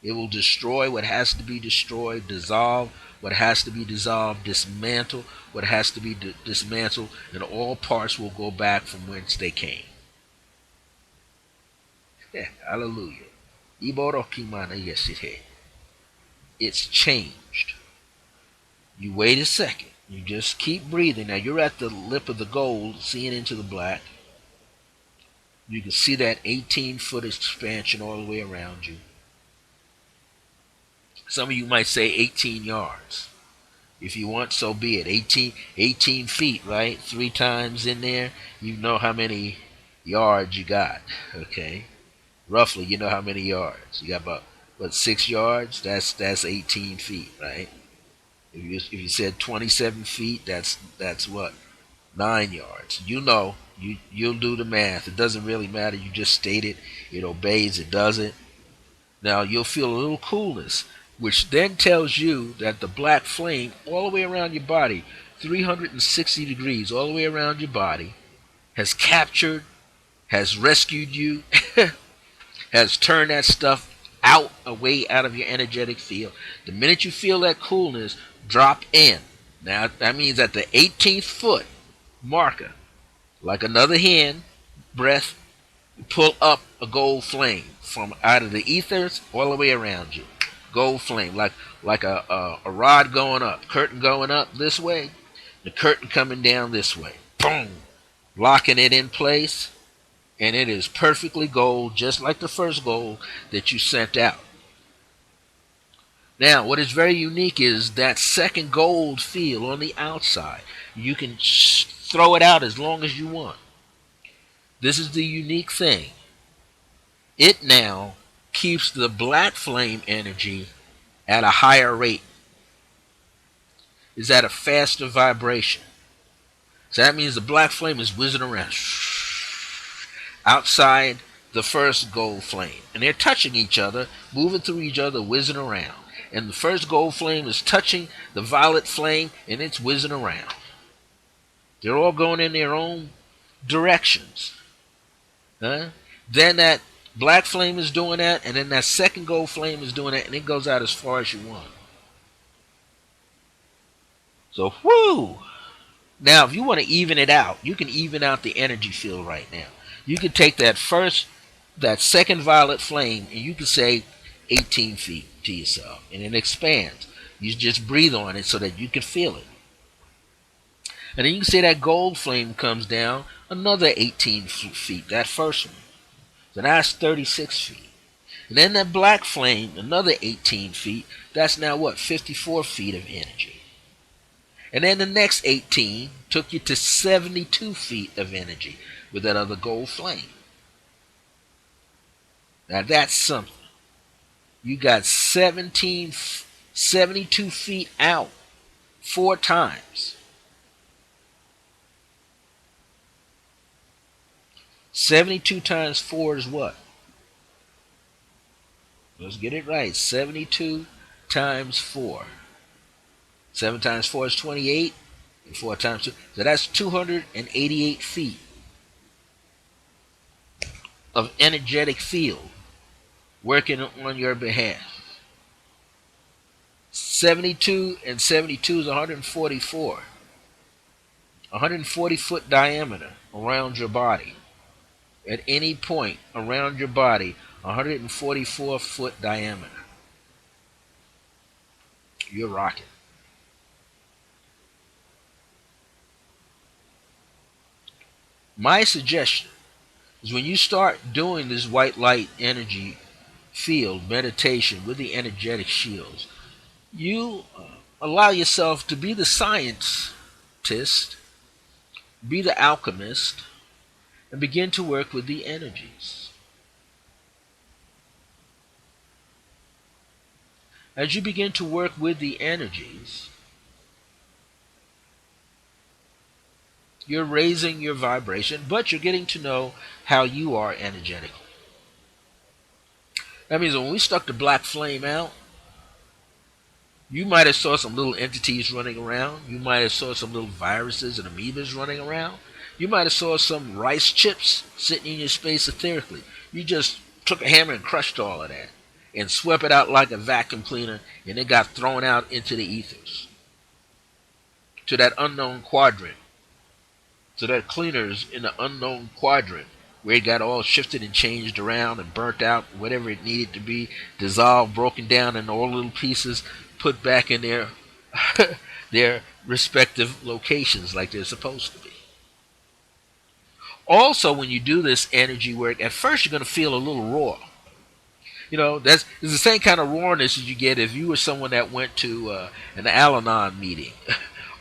Speaker 1: It will destroy what has to be destroyed, dissolve what has to be dissolved, dismantle what has to be dismantled, and all parts will go back from whence they came. Yeah, hallelujah. It's changed. You wait a second. You just keep breathing. Now you're at the lip of the gold, seeing into the black. You can see that 18-foot expansion all the way around you. Some of you might say 18 yards. If you want, so be it. 18 feet, right? 3 times in there, you know how many yards you got. Okay? Roughly, you know how many yards. You got about, 6 yards? That's 18 feet, right? If you said 27 feet, that's what? 9 yards. You know, you'll do the math. It doesn't really matter. You just state it. It obeys. It does it. Now you'll feel a little coolness, which then tells you that the black flame all the way around your body, 360 degrees all the way around your body, has captured, has rescued you, has turned that stuff out, away out of your energetic field. The minute you feel that coolness, drop in. Now that means at the 18th foot marker, like another hen breath, pull up a gold flame from out of the ethers all the way around you. Gold flame, like a rod going up, curtain going up this way, the curtain coming down this way. Boom! Locking it in place, and it is perfectly gold, just like the first gold that you sent out. Now, what is very unique is that second gold field on the outside. You can throw it out as long as you want. This is the unique thing. It now keeps the black flame energy at a higher rate. It's at a faster vibration. So that means the black flame is whizzing around outside the first gold flame. And they're touching each other, moving through each other, whizzing around. And the first gold flame is touching the violet flame, and it's whizzing around. They're all going in their own directions. Huh? Then that black flame is doing that, and then that second gold flame is doing that, and it goes out as far as you want. So, whoo! Now, if you want to even it out, you can even out the energy field right now. You can take that second violet flame, and you can say 18 feet to yourself, and it expands. You just breathe on it so that you can feel it. And then you can say that gold flame comes down another 18 feet, that first one. So that's 36 feet. And then that black flame, another 18 feet, that's now what, 54 feet of energy. And then the next 18 took you to 72 feet of energy with that other gold flame. Now that's something. You got 72 feet out 4 times. 72 times 4 is what? Let's get it right. 72 times 4. 7 times 4 is 28. And 4 times 2. So that's 288 feet of energetic field working on your behalf. 72 and 72 is 144. 140-foot diameter around your body. At any point around your body, 144-foot diameter. You're rocking. My suggestion is when you start doing this white light energy field meditation with the energetic shields, you allow yourself to be the scientist, be the alchemist, and begin to work with the energies. As you begin to work with the energies, you're raising your vibration, but you're getting to know how you are energetically. That means when we stuck the black flame out, you might have saw some little entities running around. You might have saw some little viruses and amoebas running around. You might have saw some rice chips sitting in your space etherically. You just took a hammer and crushed all of that and swept it out like a vacuum cleaner, and it got thrown out into the ethers, to that unknown quadrant, to that cleaners in the unknown quadrant, where it got all shifted and changed around and burnt out, whatever it needed to be, dissolved, broken down in all little pieces, put back in their their respective locations like they're supposed to be. Also, when you do this energy work, at first you're going to feel a little raw. You know, it's the same kind of rawness as you get if you were someone that went to an Al-Anon meeting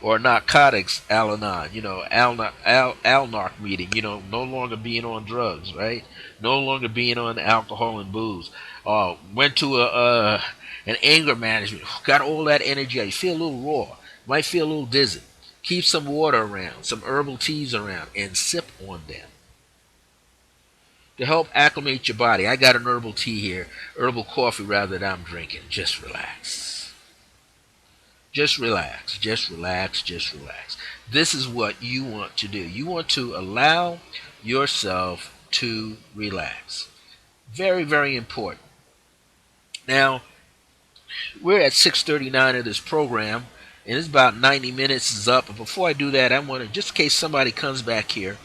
Speaker 1: or narcotics Al-Anon, Al-Narc meeting, no longer being on drugs, right? No longer being on alcohol and booze. Went to an anger management, got all that energy out. You feel a little raw, might feel a little dizzy. Keep some water around, some herbal teas around, and sip on them to help acclimate your body. I got an herbal tea here, herbal coffee rather, that I'm drinking. Just relax. Just relax. Just relax. Just relax. This is what you want to do. You want to allow yourself to relax. Very, very important. Now, we're at 6:39 of this program, and it's about 90 minutes is up. But before I do that, I want to, just in case somebody comes back here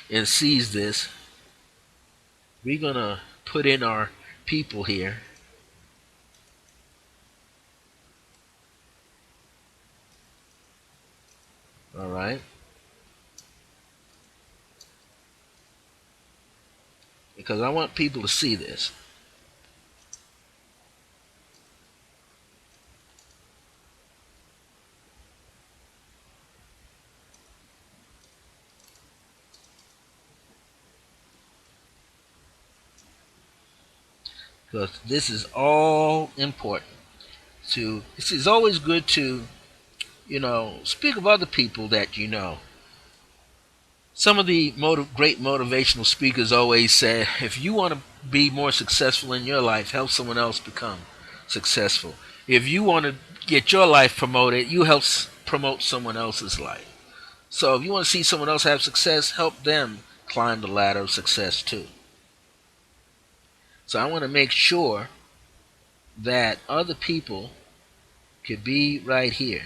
Speaker 1: and sees this, we're going to put in our people here. All right. Because I want people to see this. Because this is all important. It's always good to, speak of other people that you know. Some of the great motivational speakers always say, if you want to be more successful in your life, help someone else become successful. If you want to get your life promoted, you help promote someone else's life. So if you want to see someone else have success, help them climb the ladder of success too. So I want to make sure that other people could be right here,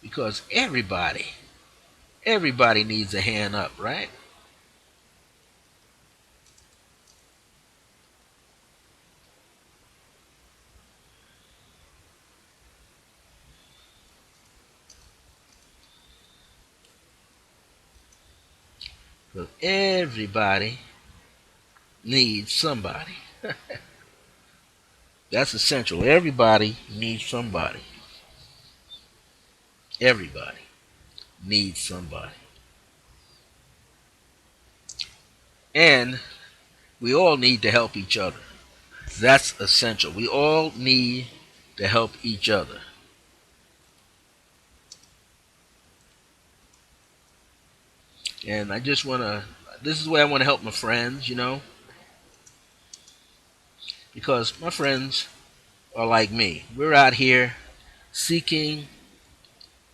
Speaker 1: because everybody needs a hand up, right? Because everybody needs somebody. That's essential. Everybody needs somebody. Everybody needs somebody. And we all need to help each other. That's essential. We all need to help each other. And I just want to, this is the way I want to help my friends, because my friends are like me. We're out here seeking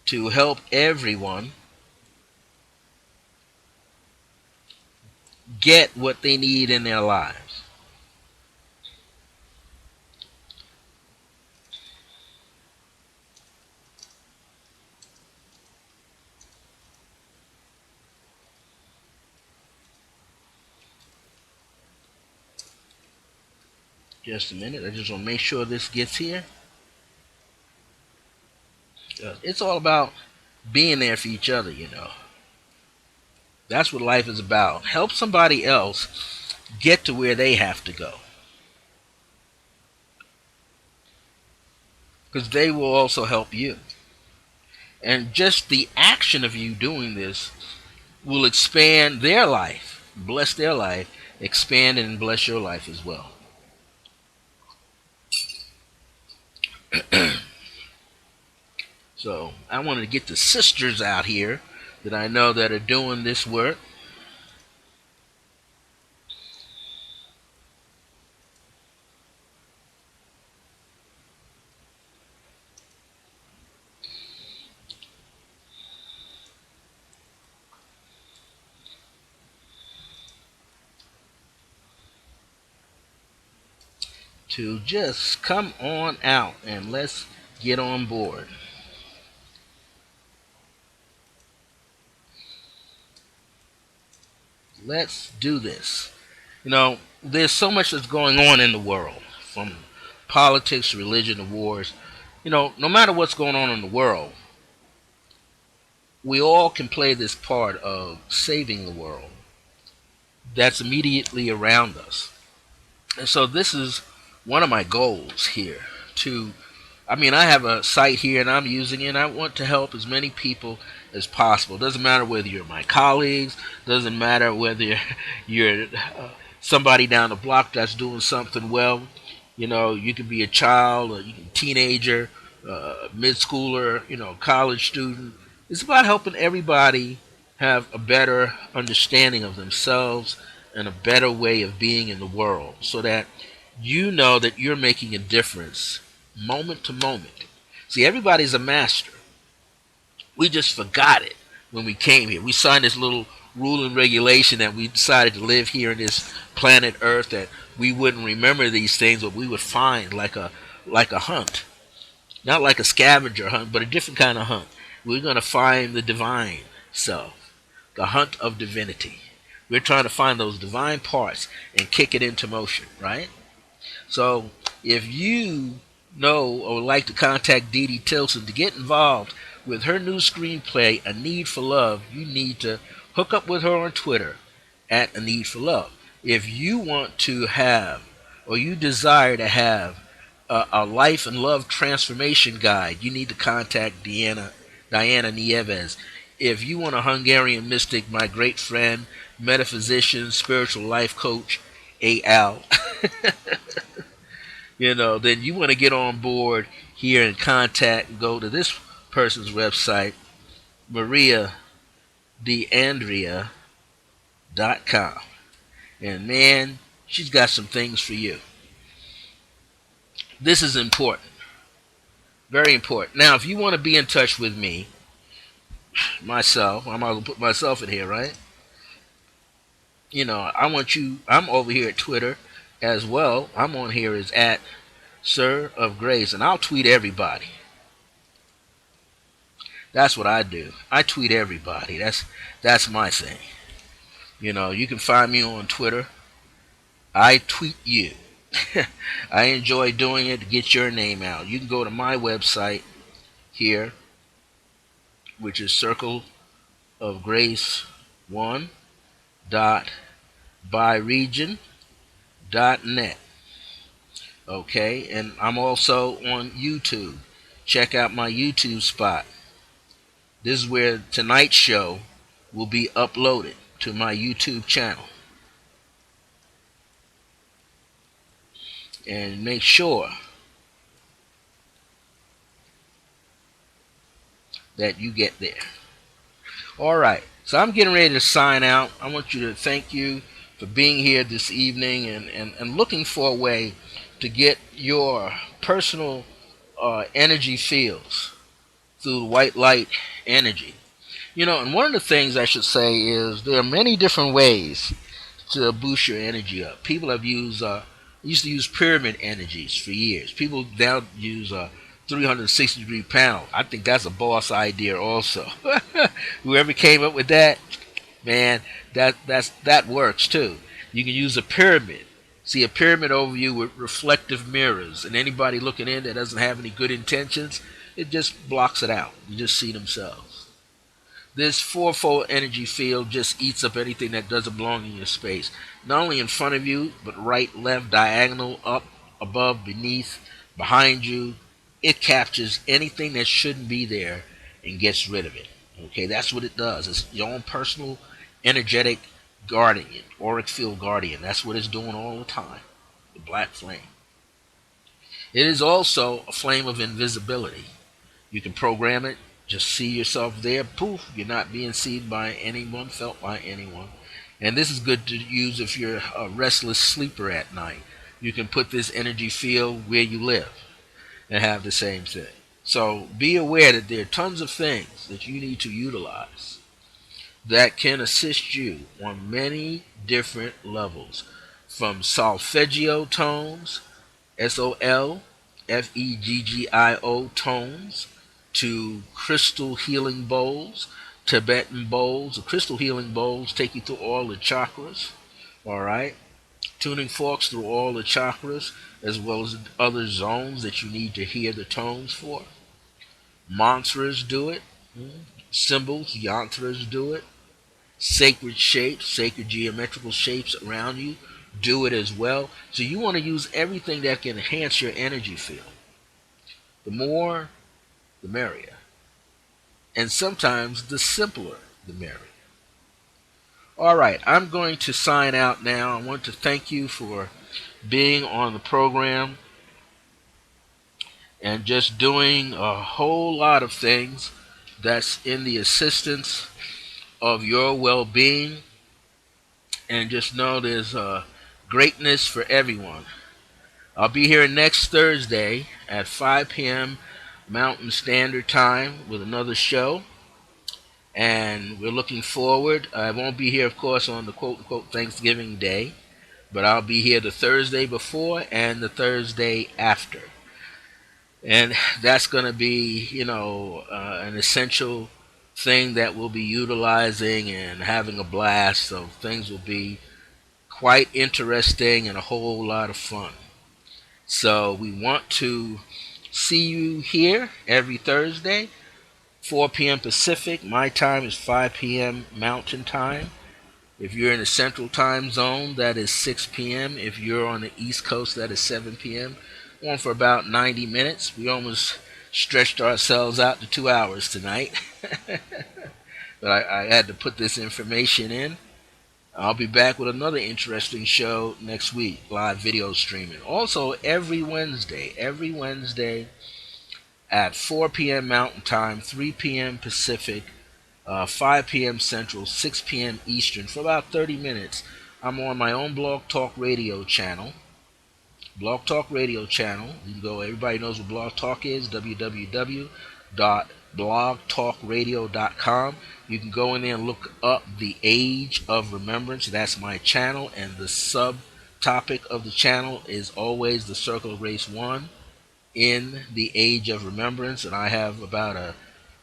Speaker 1: to help everyone get what they need in their lives. Just a minute. I just want to make sure this gets here. It's all about being there for each other. That's what life is about. Help somebody else get to where they have to go. Because they will also help you. And just the action of you doing this will expand their life, bless their life, expand and bless your life as well. So I wanted to get the sisters out here that I know that are doing this work. To just come on out and let's get on board. Let's do this. There's so much that's going on in the world, from politics, religion, to wars. No matter what's going on in the world, we all can play this part of saving the world that's immediately around us. And so this is one of my goals here to I have a site here and I'm using it, and I want to help as many people as possible. Doesn't matter whether you're my colleagues, doesn't matter whether you're somebody down the block that's doing something well. You can be a child, a teenager, mid schooler, college student. It's about helping everybody have a better understanding of themselves and a better way of being in the world, so that you know that you're making a difference moment to moment. See, everybody's a master. We just forgot it when we came here. We signed this little rule and regulation that we decided to live here in this planet Earth, that we wouldn't remember these things, but we would find like a hunt. Not like a scavenger hunt, but a different kind of hunt. We're going to find the divine self, the hunt of divinity. We're trying to find those divine parts and kick it into motion, right? So if you know or would like to contact Dee Dee Tilson to get involved with her new screenplay, A Need for Love, you need to hook up with her on Twitter at A Need for Love. If you want to have, or you desire to have, a life and love transformation guide, you need to contact Diana Nieves. If you want a Hungarian mystic, my great friend, metaphysician, spiritual life coach, A.L., then you want to get on board here and go to this person's website, mariadeandrea.com. And man, she's got some things for you. This is important, very important. Now, if you want to be in touch with me, myself, I'm going to put myself in here, right? I want you. I'm over here at Twitter as well. I'm on here as at Sir of Grace, and I'll tweet everybody. That's what I do. I tweet everybody. That's my thing. You can find me on Twitter. I tweet you. I enjoy doing it to get your name out. You can go to my website here, which is Circle of Grace 1 dot byregion.net. Okay, and I'm also on YouTube. Check out my YouTube spot. This is where tonight's show will be uploaded to my YouTube channel. And make sure that you get there. All right, so I'm getting ready to sign out. I want you to thank you for being here this evening and looking for a way to get your personal energy fields through the white light energy. And one of the things I should say is there are many different ways to boost your energy up. People have used to use pyramid energies for years. People now use 360-degree panel. I think that's a boss idea also. Whoever came up with that, man, that works too. You can use a pyramid. See a pyramid overview with reflective mirrors, and anybody looking in that doesn't have any good intentions, it just blocks it out. You just see themselves. This fourfold energy field just eats up anything that doesn't belong in your space. Not only in front of you, but right, left, diagonal, up, above, beneath, behind you. It captures anything that shouldn't be there and gets rid of it. Okay, that's what it does. It's your own personal energetic guardian, auric field guardian. That's what it's doing all the time. The black flame. It is also a flame of invisibility. You can program it. Just see yourself there. Poof, you're not being seen by anyone, felt by anyone. And this is good to use if you're a restless sleeper at night. You can put this energy field where you live and have the same thing. So be aware that there are tons of things that you need to utilize that can assist you on many different levels, from solfeggio tones, SOLFEGGIO tones, to crystal healing bowls, Tibetan bowls. The crystal healing bowls take you through all the chakras, all right? Tuning forks through all the chakras, as well as other zones that you need to hear the tones for. Mantras do it. Symbols, yantras do it. Sacred shapes, sacred geometrical shapes around you do it as well. So you want to use everything that can enhance your energy field. The more, the merrier. And sometimes the simpler, the merrier. All right, I'm going to sign out now. I want to thank you for being on the program and just doing a whole lot of things that's in the assistance of your well-being. And just know there's greatness for everyone. I'll be here next Thursday at 5 p.m. Mountain Standard Time with another show. And we're looking forward. I won't be here, of course, on the quote-unquote Thanksgiving Day, but I'll be here the Thursday before and the Thursday after. And that's going to be, an essential thing that we'll be utilizing and having a blast. So things will be quite interesting and a whole lot of fun. So we want to see you here every Thursday, 4 p.m. Pacific. My time is 5 p.m. Mountain Time. If you're in the Central Time Zone, that is 6 p.m. If you're on the East Coast, that is 7 p.m. On for about 90 minutes. We almost stretched ourselves out to 2 hours tonight. But I had to put this information in. I'll be back with another interesting show next week, live video streaming. Also, every Wednesday at 4 p.m. Mountain Time, 3 p.m. Pacific, 5 p.m. Central, 6 p.m. Eastern, for about 30 minutes. I'm on my own Blog Talk Radio channel, Blog Talk Radio channel. You can go, everybody knows what Blog Talk is, www.blogtalkradio.com. You can go in there and look up The Age of Remembrance. That's my channel, and the subtopic of the channel is always the Circle of Grace 1 in the Age of Remembrance, and I have about a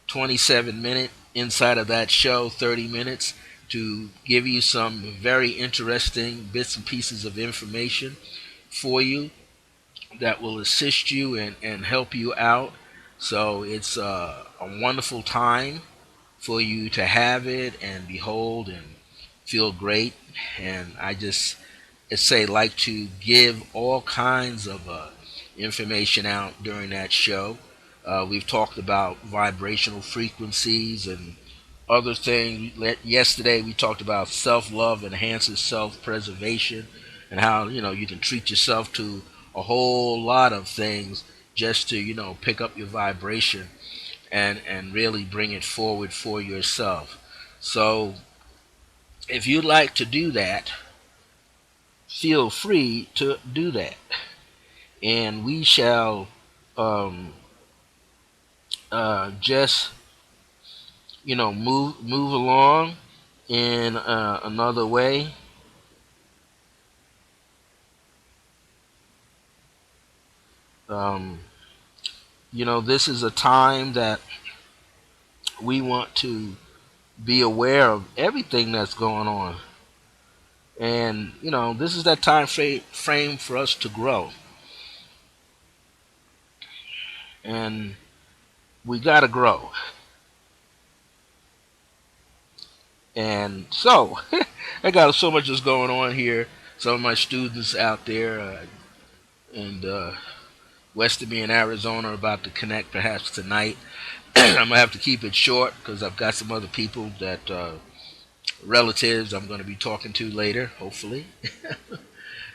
Speaker 1: 27-minute inside of that show, 30 minutes, to give you some very interesting bits and pieces of information for you that will assist you and help you out. So it's a wonderful time for you to have it and behold and feel great. And I just say like to give all kinds of information out during that show. We've talked about vibrational frequencies and other things. Yesterday we talked about self-love enhances self-preservation, and how you can treat yourself to a whole lot of things just to pick up your vibration and really bring it forward for yourself. So if you'd like to do that, feel free to do that, and we shall um, just move along in another way. Um, this is a time that we want to be aware of everything that's going on, and this is that time frame for us to grow, and we got to grow. And so I got so much that's going on here. Some of my students out there and west of me in Arizona are about to connect perhaps tonight. I'm gonna have to keep it short because I've got some other people that relatives I'm going to be talking to later, hopefully,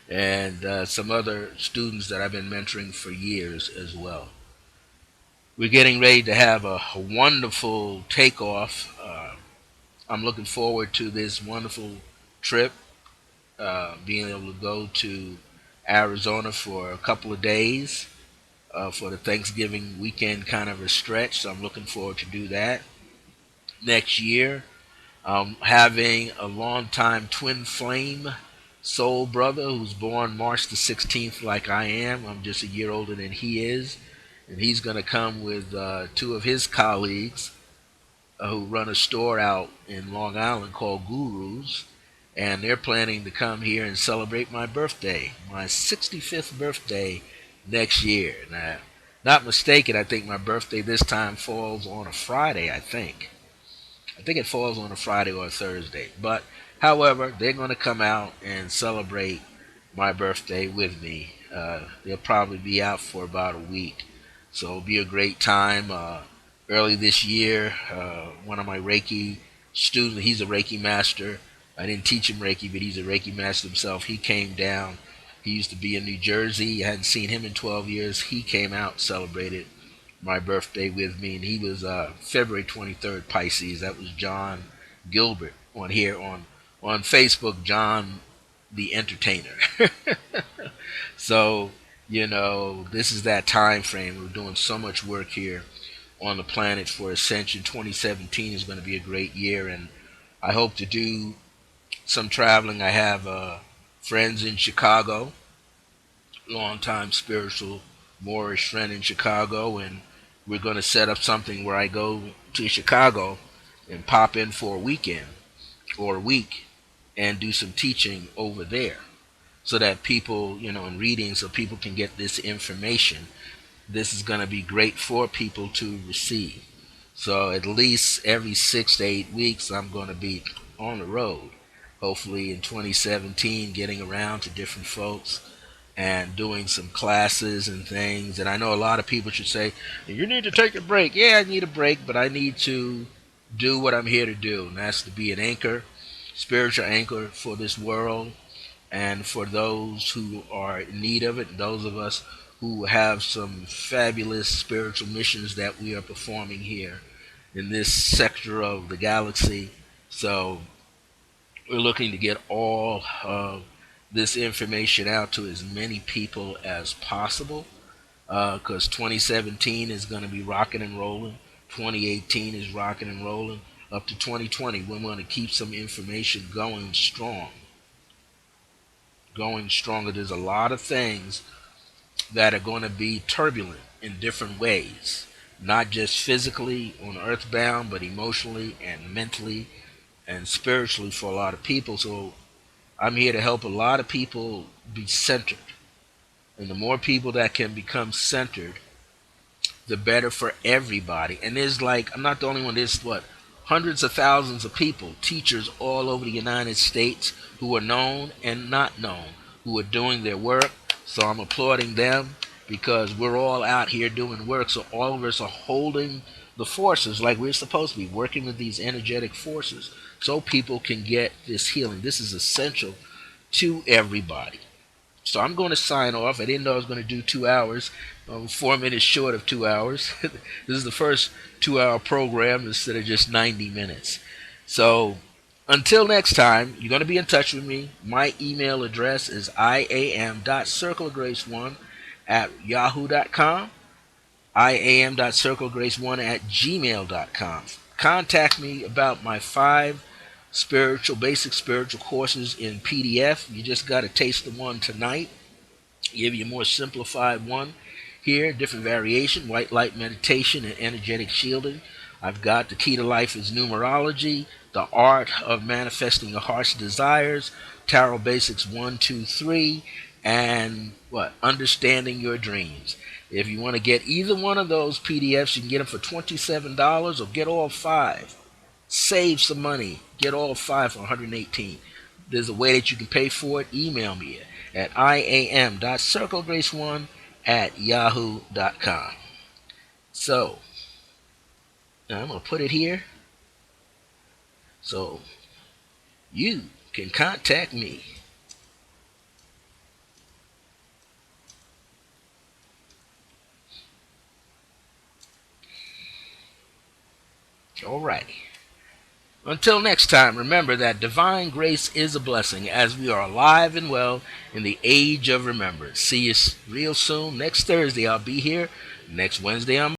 Speaker 1: and some other students that I've been mentoring for years as well. We're getting ready to have a wonderful takeoff. I'm looking forward to this wonderful trip, being able to go to Arizona for a couple of days for the Thanksgiving weekend kind of a stretch. So I'm looking forward to do that next year. Having a longtime twin flame soul brother who's born March the 16th like I am. I'm just a year older than he is. And he's going to come with two of his colleagues who run a store out in Long Island called Gurus. And they're planning to come here and celebrate my birthday, my 65th birthday next year. Now, not mistaken, I think my birthday this time falls on a Friday, I think. I think it falls on a Friday or a Thursday. But, however, they're going to come out and celebrate my birthday with me. They'll probably be out for about a week. So it'll be a great time. Early this year, one of my Reiki students, he's a Reiki master. I didn't teach him Reiki, but he's a Reiki master himself. He came down. He used to be in New Jersey. I hadn't seen him in 12 years. He came out, celebrated my birthday with me, and he was February 23rd, Pisces. That was John Gilbert on here on Facebook, John the Entertainer. So this is that time frame. We're doing so much work here on the planet for Ascension. 2017 is going to be a great year, and I hope to do some traveling. I have friends in Chicago, longtime spiritual Moorish friend in Chicago, and we're going to set up something where I go to Chicago and pop in for a weekend or a week and do some teaching over there, so that people, and reading, so people can get this information. This is going to be great for people to receive. So at least every 6 to 8 weeks, I'm going to be on the road. Hopefully in 2017, getting around to different folks and doing some classes and things. And I know a lot of people should say, you need to take a break. Yeah, I need a break, but I need to do what I'm here to do, and that's to be an anchor, spiritual anchor for this world, and for those who are in need of it, and those of us who have some fabulous spiritual missions that we are performing here in this sector of the galaxy. So we're looking to get all of this information out to as many people as possible, because 2017 is going to be rocking and rolling. 2018 is rocking and rolling. Up to 2020, we want to keep some information going strong. Going stronger. There's a lot of things that are going to be turbulent in different ways, not just physically on earthbound, but emotionally and mentally and spiritually for a lot of people. So I'm here to help a lot of people be centered. And the more people that can become centered, the better for everybody. And there's like, I'm not the only one, there's what, hundreds of thousands of people, teachers all over the United States who are known and not known, who are doing their work. So I'm applauding them because we're all out here doing work. So all of us are holding the forces like we're supposed to be, working with these energetic forces so people can get this healing. This is essential to everybody. So I'm going to sign off. I didn't know I was going to do 2 hours. 4 minutes short of 2 hours. This is the first 2 hour program instead of just 90 minutes. So until next time, you're going to be in touch with me. My email address is iam.circlegrace1 at yahoo.com. iam.circlegrace1 at gmail.com. Contact me about my 5 basic spiritual courses in PDF. You just got to taste the one tonight. Give you a more simplified one here, different variation, white light meditation and energetic shielding. I've got the key to life is numerology, the art of manifesting your heart's desires, tarot basics 1, 2, 3, and what? Understanding your dreams. If you want to get either one of those PDFs, you can get them for $27 or get all 5. Save some money. Get all 5 for $118. There's a way that you can pay for it. Email me at iam.circlegrace1 at yahoo.com. So, now I'm going to put it here so you can contact me. Alrighty. Until next time, remember that divine grace is a blessing as we are alive and well in the age of remembrance. See you real soon. Next Thursday, I'll be here. Next Wednesday, I'm